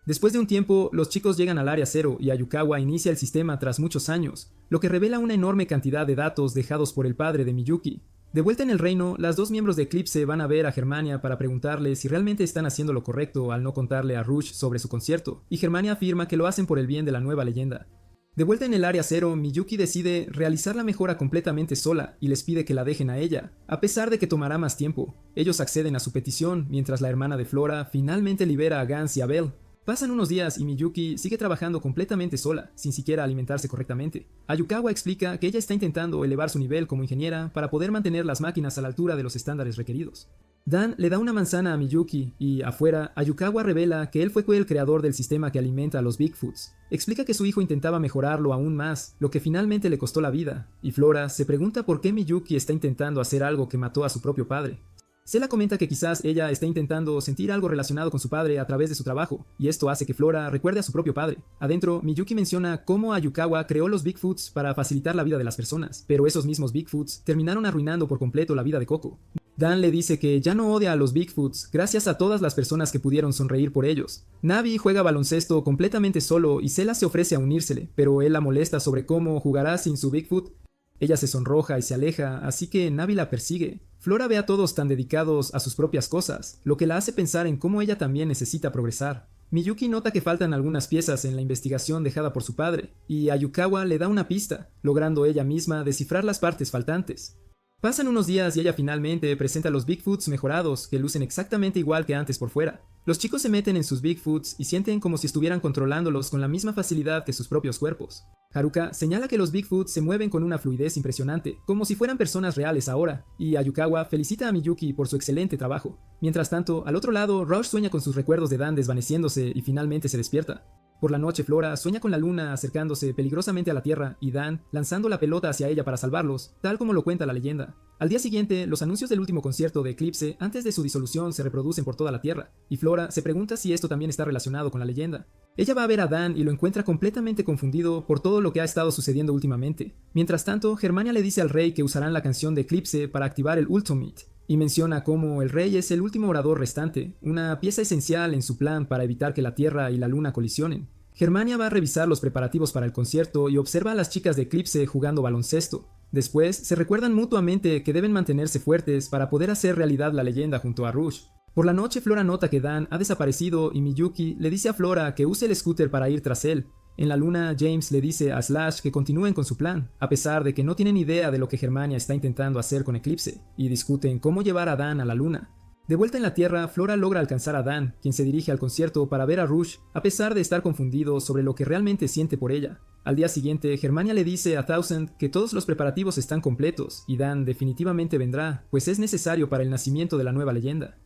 Después de un tiempo, los chicos llegan al Área Cero y Ayukawa inicia el sistema tras muchos años, lo que revela una enorme cantidad de datos dejados por el padre de Miyuki. De vuelta en el reino, las dos miembros de Eclipse van a ver a Germania para preguntarle si realmente están haciendo lo correcto al no contarle a Rush sobre su concierto, y Germania afirma que lo hacen por el bien de la nueva leyenda. De vuelta en el Área Cero, Miyuki decide realizar la mejora completamente sola y les pide que la dejen a ella, a pesar de que tomará más tiempo. Ellos acceden a su petición, mientras la hermana de Flora finalmente libera a Gans y a Bell. Pasan unos días y Miyuki sigue trabajando completamente sola, sin siquiera alimentarse correctamente. Ayukawa explica que ella está intentando elevar su nivel como ingeniera para poder mantener las máquinas a la altura de los estándares requeridos. Dan le da una manzana a Miyuki y, afuera, Ayukawa revela que él fue el creador del sistema que alimenta a los Bigfoots. Explica que su hijo intentaba mejorarlo aún más, lo que finalmente le costó la vida, y Flora se pregunta por qué Miyuki está intentando hacer algo que mató a su propio padre. Zela comenta que quizás ella está intentando sentir algo relacionado con su padre a través de su trabajo, y esto hace que Flora recuerde a su propio padre. Adentro, Miyuki menciona cómo Ayukawa creó los Bigfoots para facilitar la vida de las personas, pero esos mismos Bigfoots terminaron arruinando por completo la vida de Coco. Dan le dice que ya no odia a los Bigfoots gracias a todas las personas que pudieron sonreír por ellos. Navi juega baloncesto completamente solo y Zela se ofrece a unírsele, pero él la molesta sobre cómo jugará sin su Bigfoot. Ella se sonroja y se aleja, así que Navi la persigue. Flora ve a todos tan dedicados a sus propias cosas, lo que la hace pensar en cómo ella también necesita progresar. Miyuki nota que faltan algunas piezas en la investigación dejada por su padre, y Ayukawa le da una pista, logrando ella misma descifrar las partes faltantes. Pasan unos días y ella finalmente presenta los Bigfoots mejorados, que lucen exactamente igual que antes por fuera. Los chicos se meten en sus Bigfoots y sienten como si estuvieran controlándolos con la misma facilidad que sus propios cuerpos. Haruka señala que los Bigfoots se mueven con una fluidez impresionante, como si fueran personas reales ahora, y Ayukawa felicita a Miyuki por su excelente trabajo. Mientras tanto, al otro lado, Rush sueña con sus recuerdos de Dan desvaneciéndose y finalmente se despierta. Por la noche, Flora sueña con la luna acercándose peligrosamente a la Tierra y Dan lanzando la pelota hacia ella para salvarlos, tal como lo cuenta la leyenda. Al día siguiente, los anuncios del último concierto de Eclipse antes de su disolución se reproducen por toda la Tierra, y Flora se pregunta si esto también está relacionado con la leyenda. Ella va a ver a Dan y lo encuentra completamente confundido por todo lo que ha estado sucediendo últimamente. Mientras tanto, Germania le dice al rey que usarán la canción de Eclipse para activar el Ultomite, y menciona cómo el rey es el último orador restante, una pieza esencial en su plan para evitar que la Tierra y la Luna colisionen. Germania va a revisar los preparativos para el concierto y observa a las chicas de Eclipse jugando baloncesto. Después, se recuerdan mutuamente que deben mantenerse fuertes para poder hacer realidad la leyenda junto a Rush. Por la noche, Flora nota que Dan ha desaparecido y Miyuki le dice a Flora que use el scooter para ir tras él. En la luna, James le dice a Slash que continúen con su plan, a pesar de que no tienen idea de lo que Germania está intentando hacer con Eclipse, y discuten cómo llevar a Dan a la luna. De vuelta en la Tierra, Flora logra alcanzar a Dan, quien se dirige al concierto para ver a Rush, a pesar de estar confundido sobre lo que realmente siente por ella. Al día siguiente, Germania le dice a Thousand que todos los preparativos están completos, y Dan definitivamente vendrá, pues es necesario para el nacimiento de la nueva leyenda.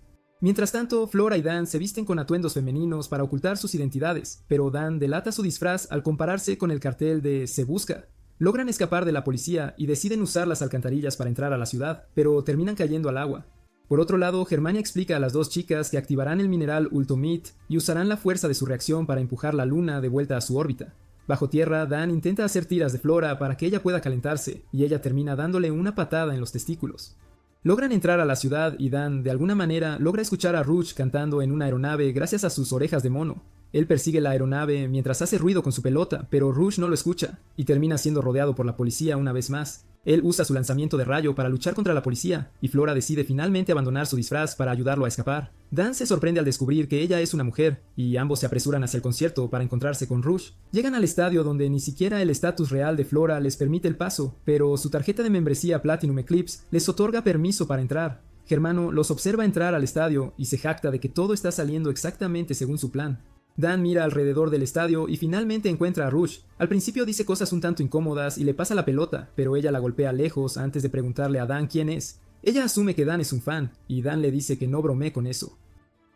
Mientras tanto, Flora y Dan se visten con atuendos femeninos para ocultar sus identidades, pero Dan delata su disfraz al compararse con el cartel de Se Busca. Logran escapar de la policía y deciden usar las alcantarillas para entrar a la ciudad, pero terminan cayendo al agua. Por otro lado, Germania explica a las dos chicas que activarán el mineral Ultomite y usarán la fuerza de su reacción para empujar la luna de vuelta a su órbita. Bajo tierra, Dan intenta hacer tiras de Flora para que ella pueda calentarse, y ella termina dándole una patada en los testículos. Logran entrar a la ciudad y Dan, de alguna manera, logra escuchar a Rouge cantando en una aeronave gracias a sus orejas de mono. Él persigue la aeronave mientras hace ruido con su pelota, pero Rouge no lo escucha, y termina siendo rodeado por la policía una vez más. Él usa su lanzamiento de rayo para luchar contra la policía, y Flora decide finalmente abandonar su disfraz para ayudarlo a escapar. Dan se sorprende al descubrir que ella es una mujer, y ambos se apresuran hacia el concierto para encontrarse con Rouge. Llegan al estadio donde ni siquiera el estatus real de Flora les permite el paso, pero su tarjeta de membresía Platinum Eclipse les otorga permiso para entrar. Germano los observa entrar al estadio y se jacta de que todo está saliendo exactamente según su plan. Dan mira alrededor del estadio y finalmente encuentra a Rouge. Al principio dice cosas un tanto incómodas y le pasa la pelota, pero ella la golpea lejos antes de preguntarle a Dan quién es. Ella asume que Dan es un fan, y Dan le dice que no bromee con eso.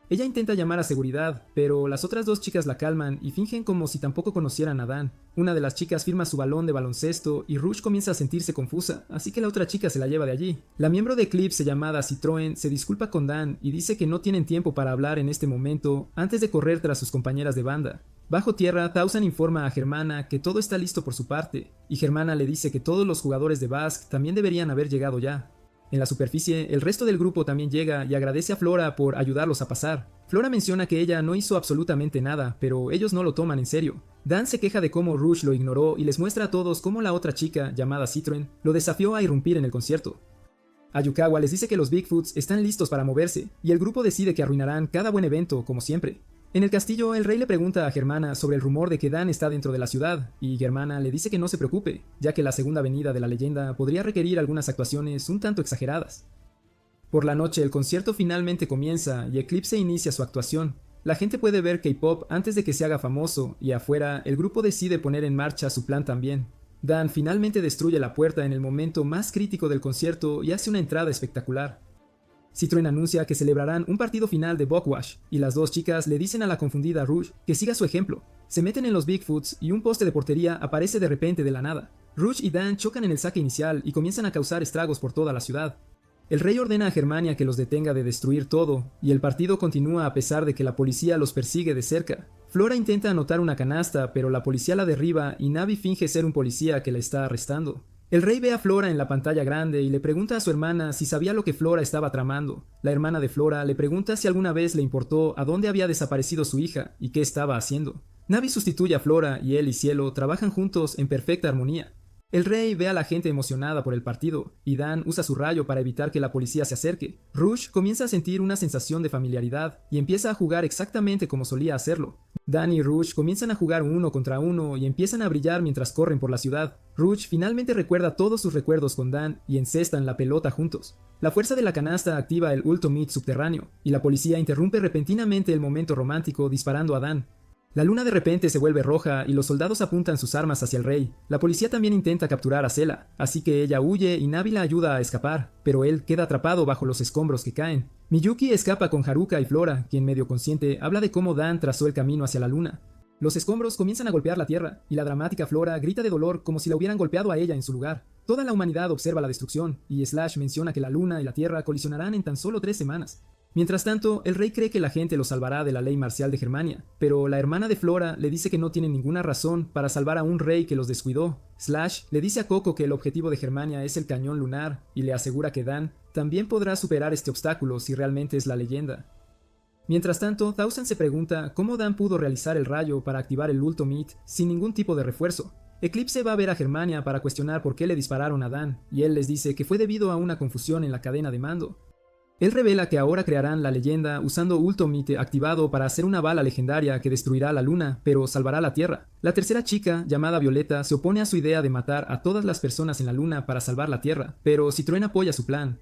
Ella intenta llamar a seguridad, pero las otras dos chicas la calman y fingen como si tampoco conocieran a Dan. Una de las chicas firma su balón de baloncesto y Rouge comienza a sentirse confusa, así que la otra chica se la lleva de allí. La miembro de Eclipse llamada Citroën se disculpa con Dan y dice que no tienen tiempo para hablar en este momento antes de correr tras sus compañeras de banda. Bajo tierra, Thousand informa a Germana que todo está listo por su parte, y Germana le dice que todos los jugadores de Basque también deberían haber llegado ya. En la superficie, el resto del grupo también llega y agradece a Flora por ayudarlos a pasar. Flora menciona que ella no hizo absolutamente nada, pero ellos no lo toman en serio. Dan se queja de cómo Rouge lo ignoró y les muestra a todos cómo la otra chica, llamada Citroën, lo desafió a irrumpir en el concierto. Ayukawa les dice que los Bigfoots están listos para moverse, y el grupo decide que arruinarán cada buen evento, como siempre. En el castillo, el rey le pregunta a Germana sobre el rumor de que Dan está dentro de la ciudad, y Germana le dice que no se preocupe, ya que la segunda venida de la leyenda podría requerir algunas actuaciones un tanto exageradas. Por la noche, el concierto finalmente comienza y Eclipse inicia su actuación. La gente puede ver K-pop antes de que se haga famoso, y afuera, el grupo decide poner en marcha su plan también. Dan finalmente destruye la puerta en el momento más crítico del concierto y hace una entrada espectacular. Citroën anuncia que celebrarán un partido final de Bogwash, y las dos chicas le dicen a la confundida Rouge que siga su ejemplo. Se meten en los Bigfoots y un poste de portería aparece de repente de la nada. Rouge y Dan chocan en el saque inicial y comienzan a causar estragos por toda la ciudad. El rey ordena a Germania que los detenga de destruir todo, y el partido continúa a pesar de que la policía los persigue de cerca. Flora intenta anotar una canasta, pero la policía la derriba y Navi finge ser un policía que la está arrestando. El rey ve a Flora en la pantalla grande y le pregunta a su hermana si sabía lo que Flora estaba tramando. La hermana de Flora le pregunta si alguna vez le importó a dónde había desaparecido su hija y qué estaba haciendo. Navi sustituye a Flora y él y Cielo trabajan juntos en perfecta armonía. El rey ve a la gente emocionada por el partido, y Dan usa su rayo para evitar que la policía se acerque. Rouge comienza a sentir una sensación de familiaridad y empieza a jugar exactamente como solía hacerlo. Dan y Rouge comienzan a jugar uno contra uno y empiezan a brillar mientras corren por la ciudad. Rouge finalmente recuerda todos sus recuerdos con Dan y encestan la pelota juntos. La fuerza de la canasta activa el Ultomite subterráneo, y la policía interrumpe repentinamente el momento romántico disparando a Dan. La luna de repente se vuelve roja y los soldados apuntan sus armas hacia el rey. La policía también intenta capturar a Sela, así que ella huye y Navi la ayuda a escapar, pero él queda atrapado bajo los escombros que caen. Miyuki escapa con Haruka y Flora, quien medio consciente habla de cómo Dan trazó el camino hacia la luna. Los escombros comienzan a golpear la tierra, y la dramática Flora grita de dolor como si la hubieran golpeado a ella en su lugar. Toda la humanidad observa la destrucción, y Slash menciona que la luna y la tierra colisionarán en tan solo 3 semanas. Mientras tanto, el rey cree que la gente lo salvará de la ley marcial de Germania, pero la hermana de Flora le dice que no tiene ninguna razón para salvar a un rey que los descuidó. Slash le dice a Coco que el objetivo de Germania es el cañón lunar, y le asegura que Dan también podrá superar este obstáculo si realmente es la leyenda. Mientras tanto, Thousand se pregunta cómo Dan pudo realizar el rayo para activar el Ultomite sin ningún tipo de refuerzo. Eclipse va a ver a Germania para cuestionar por qué le dispararon a Dan, y él les dice que fue debido a una confusión en la cadena de mando. Él revela que ahora crearán la leyenda usando Ultomite activado para hacer una bala legendaria que destruirá la luna, pero salvará la Tierra. La tercera chica, llamada Violeta, se opone a su idea de matar a todas las personas en la luna para salvar la Tierra, pero Citroën apoya su plan.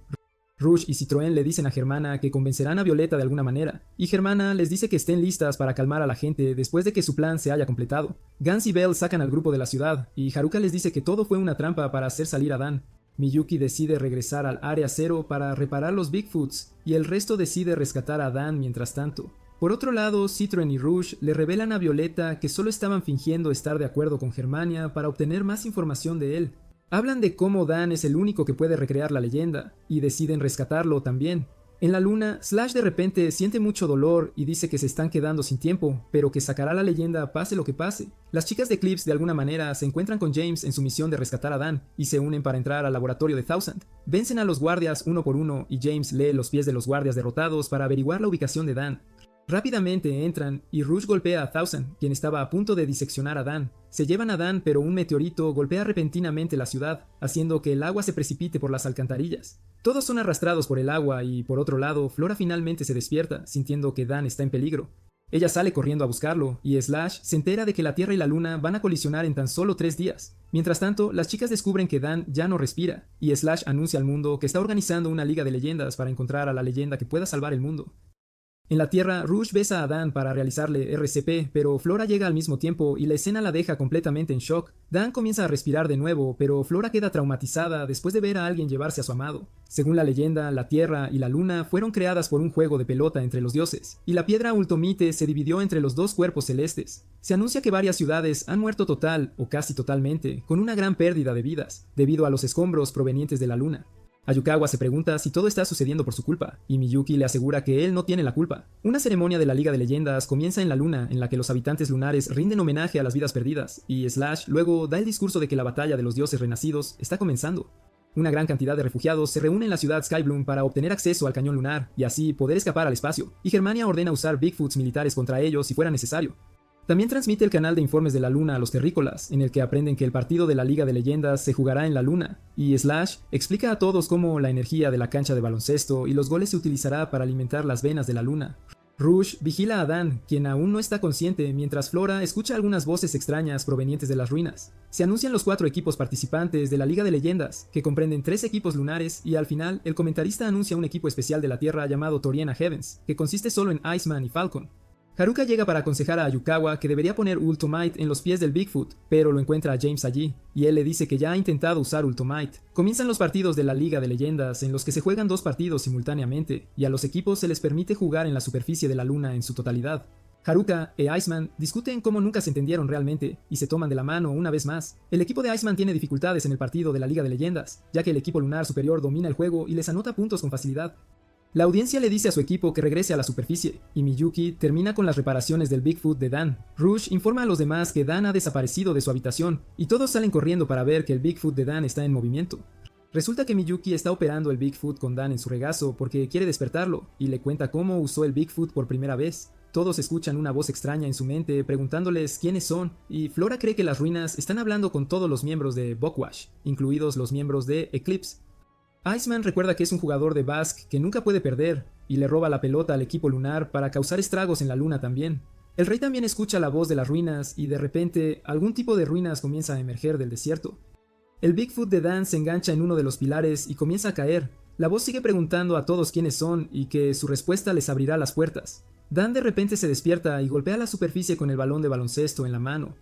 Rouge y Citroën le dicen a Germana que convencerán a Violeta de alguna manera, y Germana les dice que estén listas para calmar a la gente después de que su plan se haya completado. Gans y Bell sacan al grupo de la ciudad, y Haruka les dice que todo fue una trampa para hacer salir a Dan. Miyuki decide regresar al Área Cero para reparar los Bigfoots, y el resto decide rescatar a Dan mientras tanto. Por otro lado, Citroën y Rouge le revelan a Violeta que solo estaban fingiendo estar de acuerdo con Germania para obtener más información de él. Hablan de cómo Dan es el único que puede recrear la leyenda, y deciden rescatarlo también. En la luna, Slash de repente siente mucho dolor y dice que se están quedando sin tiempo, pero que sacará la leyenda pase lo que pase. Las chicas de Eclipse de alguna manera se encuentran con James en su misión de rescatar a Dan y se unen para entrar al laboratorio de Thousand. Vencen a los guardias uno por uno y James lee los pies de los guardias derrotados para averiguar la ubicación de Dan. Rápidamente entran y Rouge golpea a Thousand, quien estaba a punto de diseccionar a Dan. Se llevan a Dan, pero un meteorito golpea repentinamente la ciudad, haciendo que el agua se precipite por las alcantarillas. Todos son arrastrados por el agua y, por otro lado, Flora finalmente se despierta, sintiendo que Dan está en peligro. Ella sale corriendo a buscarlo, y Slash se entera de que la Tierra y la Luna van a colisionar en tan solo 3 días. Mientras tanto, las chicas descubren que Dan ya no respira, y Slash anuncia al mundo que está organizando una liga de leyendas para encontrar a la leyenda que pueda salvar el mundo. En la Tierra, Rouge besa a Dan para realizarle RCP, pero Flora llega al mismo tiempo y la escena la deja completamente en shock. Dan comienza a respirar de nuevo, pero Flora queda traumatizada después de ver a alguien llevarse a su amado. Según la leyenda, la Tierra y la Luna fueron creadas por un juego de pelota entre los dioses, y la piedra Ultomite se dividió entre los dos cuerpos celestes. Se anuncia que varias ciudades han muerto total, o casi totalmente, con una gran pérdida de vidas, debido a los escombros provenientes de la Luna. Ayukawa se pregunta si todo está sucediendo por su culpa, y Miyuki le asegura que él no tiene la culpa. Una ceremonia de la Liga de Leyendas comienza en la Luna, en la que los habitantes lunares rinden homenaje a las vidas perdidas, y Slash luego da el discurso de que la batalla de los dioses renacidos está comenzando. Una gran cantidad de refugiados se reúne en la ciudad Skybloom para obtener acceso al cañón lunar, y así poder escapar al espacio, y Germania ordena usar Bigfoots militares contra ellos si fuera necesario. También transmite el canal de informes de la Luna a los terrícolas, en el que aprenden que el partido de la Liga de Leyendas se jugará en la Luna, y Slash explica a todos cómo la energía de la cancha de baloncesto y los goles se utilizará para alimentar las venas de la Luna. Rouge vigila a Dan, quien aún no está consciente, mientras Flora escucha algunas voces extrañas provenientes de las ruinas. Se anuncian los 4 equipos participantes de la Liga de Leyendas, que comprenden 3 equipos lunares, y al final, el comentarista anuncia un equipo especial de la Tierra llamado Toriena Heavens, que consiste solo en Iceman y Falcon. Haruka llega para aconsejar a Ayukawa que debería poner Ultomite en los pies del Bigfoot, pero lo encuentra a James allí, y él le dice que ya ha intentado usar Ultomite. Comienzan los partidos de la Liga de Leyendas, en los que se juegan 2 partidos simultáneamente, y a los equipos se les permite jugar en la superficie de la Luna en su totalidad. Haruka e Iceman discuten cómo nunca se entendieron realmente, y se toman de la mano una vez más. El equipo de Iceman tiene dificultades en el partido de la Liga de Leyendas, ya que el equipo lunar superior domina el juego y les anota puntos con facilidad. La audiencia le dice a su equipo que regrese a la superficie, y Miyuki termina con las reparaciones del Bigfoot de Dan. Rouge informa a los demás que Dan ha desaparecido de su habitación, y todos salen corriendo para ver que el Bigfoot de Dan está en movimiento. Resulta que Miyuki está operando el Bigfoot con Dan en su regazo porque quiere despertarlo, y le cuenta cómo usó el Bigfoot por primera vez. Todos escuchan una voz extraña en su mente preguntándoles quiénes son, y Flora cree que las ruinas están hablando con todos los miembros de Bokwash, incluidos los miembros de Eclipse. Iceman recuerda que es un jugador de Basque que nunca puede perder, y le roba la pelota al equipo lunar para causar estragos en la Luna también. El rey también escucha la voz de las ruinas, y de repente, algún tipo de ruinas comienza a emerger del desierto. El Bigfoot de Dan se engancha en uno de los pilares y comienza a caer. La voz sigue preguntando a todos quiénes son, y que su respuesta les abrirá las puertas. Dan de repente se despierta y golpea la superficie con el balón de baloncesto en la mano.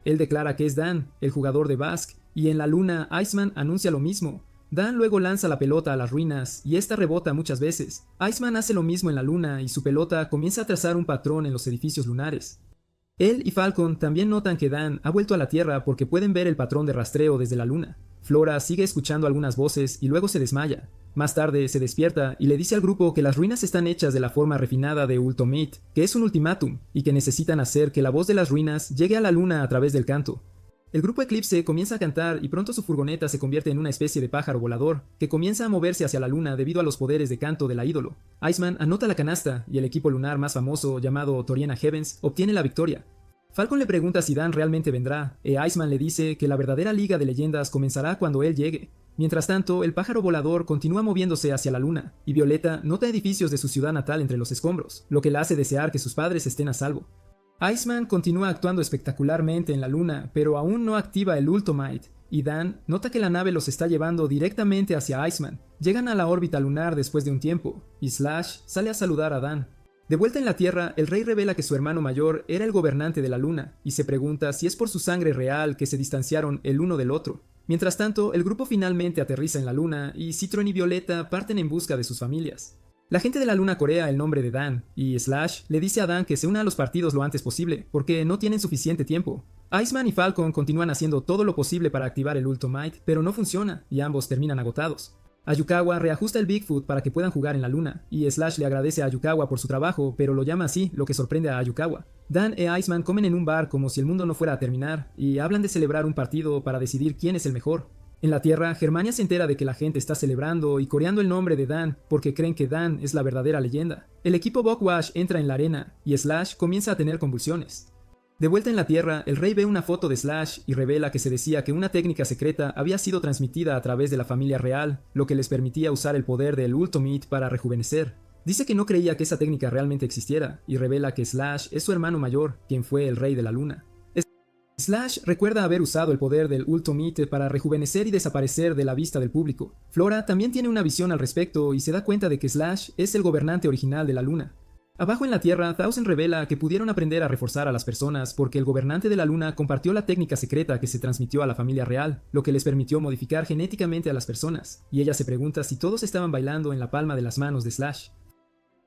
Él declara que es Dan, el jugador de Basque, y en la Luna, Iceman anuncia lo mismo. Dan luego lanza la pelota a las ruinas, y esta rebota muchas veces. Iceman hace lo mismo en la Luna, y su pelota comienza a trazar un patrón en los edificios lunares. Él y Falcon también notan que Dan ha vuelto a la Tierra porque pueden ver el patrón de rastreo desde la Luna. Flora sigue escuchando algunas voces y luego se desmaya. Más tarde se despierta y le dice al grupo que las ruinas están hechas de la forma refinada de Ultomite, que es un ultimátum, y que necesitan hacer que la voz de las ruinas llegue a la Luna a través del canto. El grupo Eclipse comienza a cantar y pronto su furgoneta se convierte en una especie de pájaro volador que comienza a moverse hacia la Luna debido a los poderes de canto de la ídolo. Iceman anota la canasta y el equipo lunar más famoso, llamado Toriena Heavens, obtiene la victoria. Falcon le pregunta si Dan realmente vendrá, e Iceman le dice que la verdadera Liga de Leyendas comenzará cuando él llegue. Mientras tanto, el pájaro volador continúa moviéndose hacia la Luna, y Violeta nota edificios de su ciudad natal entre los escombros, lo que la hace desear que sus padres estén a salvo. Iceman continúa actuando espectacularmente en la Luna, pero aún no activa el Ultomite, y Dan nota que la nave los está llevando directamente hacia Iceman. Llegan a la órbita lunar después de un tiempo, y Slash sale a saludar a Dan. De vuelta en la Tierra, el rey revela que su hermano mayor era el gobernante de la Luna, y se pregunta si es por su sangre real que se distanciaron el uno del otro. Mientras tanto, el grupo finalmente aterriza en la Luna, y Citron y Violeta parten en busca de sus familias. La gente de la Luna corea el nombre de Dan, y Slash le dice a Dan que se una a los partidos lo antes posible, porque no tienen suficiente tiempo. Iceman y Falcon continúan haciendo todo lo posible para activar el Ultomite, pero no funciona, y ambos terminan agotados. Ayukawa reajusta el Bigfoot para que puedan jugar en la luna, y Slash le agradece a Ayukawa por su trabajo, pero lo llama así, lo que sorprende a Ayukawa. Dan e Iceman comen en un bar como si el mundo no fuera a terminar, y hablan de celebrar un partido para decidir quién es el mejor. En la Tierra, Germania se entera de que la gente está celebrando y coreando el nombre de Dan porque creen que Dan es la verdadera leyenda. El equipo Bogwash entra en la arena, y Slash comienza a tener convulsiones. De vuelta en la Tierra, el rey ve una foto de Slash y revela que se decía que una técnica secreta había sido transmitida a través de la familia real, lo que les permitía usar el poder del Ultimate para rejuvenecer. Dice que no creía que esa técnica realmente existiera, y revela que Slash es su hermano mayor, quien fue el rey de la luna. Slash recuerda haber usado el poder del Ultimate para rejuvenecer y desaparecer de la vista del público. Flora también tiene una visión al respecto y se da cuenta de que Slash es el gobernante original de la luna. Abajo en la Tierra, Thousand revela que pudieron aprender a reforzar a las personas porque el gobernante de la luna compartió la técnica secreta que se transmitió a la familia real, lo que les permitió modificar genéticamente a las personas, y ella se pregunta si todos estaban bailando en la palma de las manos de Slash.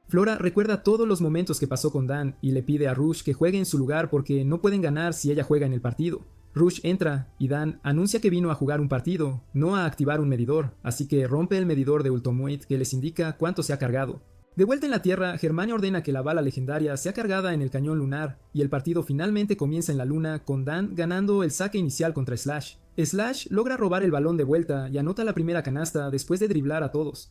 Flora recuerda todos los momentos que pasó con Dan y le pide a Rush que juegue en su lugar porque no pueden ganar si ella juega en el partido. Rush entra y Dan anuncia que vino a jugar un partido, no a activar un medidor, así que rompe el medidor de Ultimate que les indica cuánto se ha cargado. De vuelta en la Tierra, Germania ordena que la bala legendaria sea cargada en el cañón lunar, y el partido finalmente comienza en la luna con Dan ganando el saque inicial contra Slash. Slash logra robar el balón de vuelta y anota la primera canasta después de driblar a todos.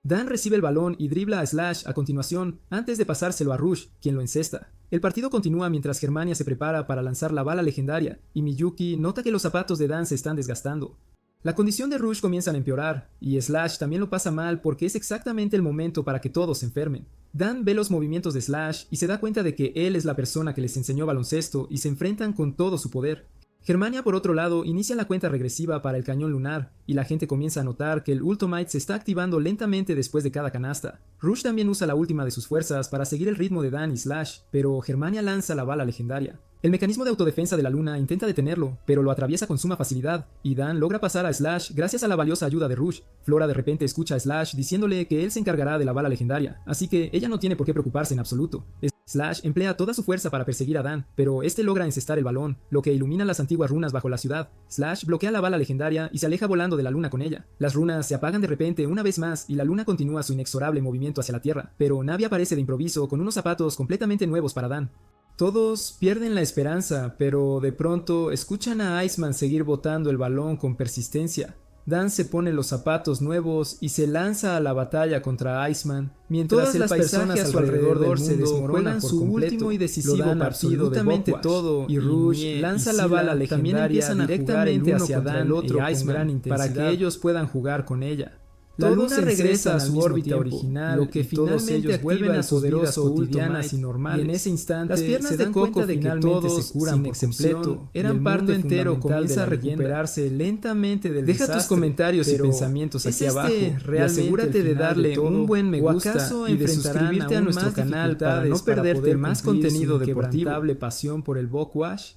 Dan recibe el balón y dribla a Slash a continuación antes de pasárselo a Rush, quien lo encesta. El partido continúa mientras Germania se prepara para lanzar la bala legendaria, y Miyuki nota que los zapatos de Dan se están desgastando. La condición de Rush comienza a empeorar, y Slash también lo pasa mal porque es exactamente el momento para que todos se enfermen. Dan ve los movimientos de Slash y se da cuenta de que él es la persona que les enseñó baloncesto y se enfrentan con todo su poder. Germania, por otro lado, inicia la cuenta regresiva para el cañón lunar, y la gente comienza a notar que el Ultimate se está activando lentamente después de cada canasta. Rush también usa la última de sus fuerzas para seguir el ritmo de Dan y Slash, pero Germania lanza la bala legendaria. El mecanismo de autodefensa de la luna intenta detenerlo, pero lo atraviesa con suma facilidad, y Dan logra pasar a Slash gracias a la valiosa ayuda de Rush. Flora de repente escucha a Slash diciéndole que él se encargará de la bala legendaria, así que ella no tiene por qué preocuparse en absoluto. Slash emplea toda su fuerza para perseguir a Dan, pero este logra encestar el balón, lo que ilumina las antiguas runas bajo la ciudad. Slash bloquea la bala legendaria y se aleja volando de la luna con ella. Las runas se apagan de repente una vez más y la luna continúa su inexorable movimiento hacia la Tierra, pero Navi aparece de improviso con unos zapatos completamente nuevos para Dan. Todos pierden la esperanza, pero de pronto escuchan a Iceman seguir botando el balón con persistencia. Dan se pone los zapatos nuevos y se lanza a la batalla contra Iceman, mientras el paisaje a su alrededor se desmorona su último y decisivo partido de todo, y Rush lanza la bala legendaria directamente hacia Dan y Iceman para que ellos puedan jugar con ella. La luna regresa a su órbita original, lo que finalmente vuelven a sus vidas cotidianas y normales. Y en ese instante, las piernas de Coco finalmente se curan por completo. Eran parte entero comienza a recuperarse lentamente del desastre. Deja tus comentarios y pensamientos aquí abajo. Y asegúrate de darle un buen me gusta y de suscribirte a nuestro canal para no perderte más contenido deportivo. Pasión por el Bogwash.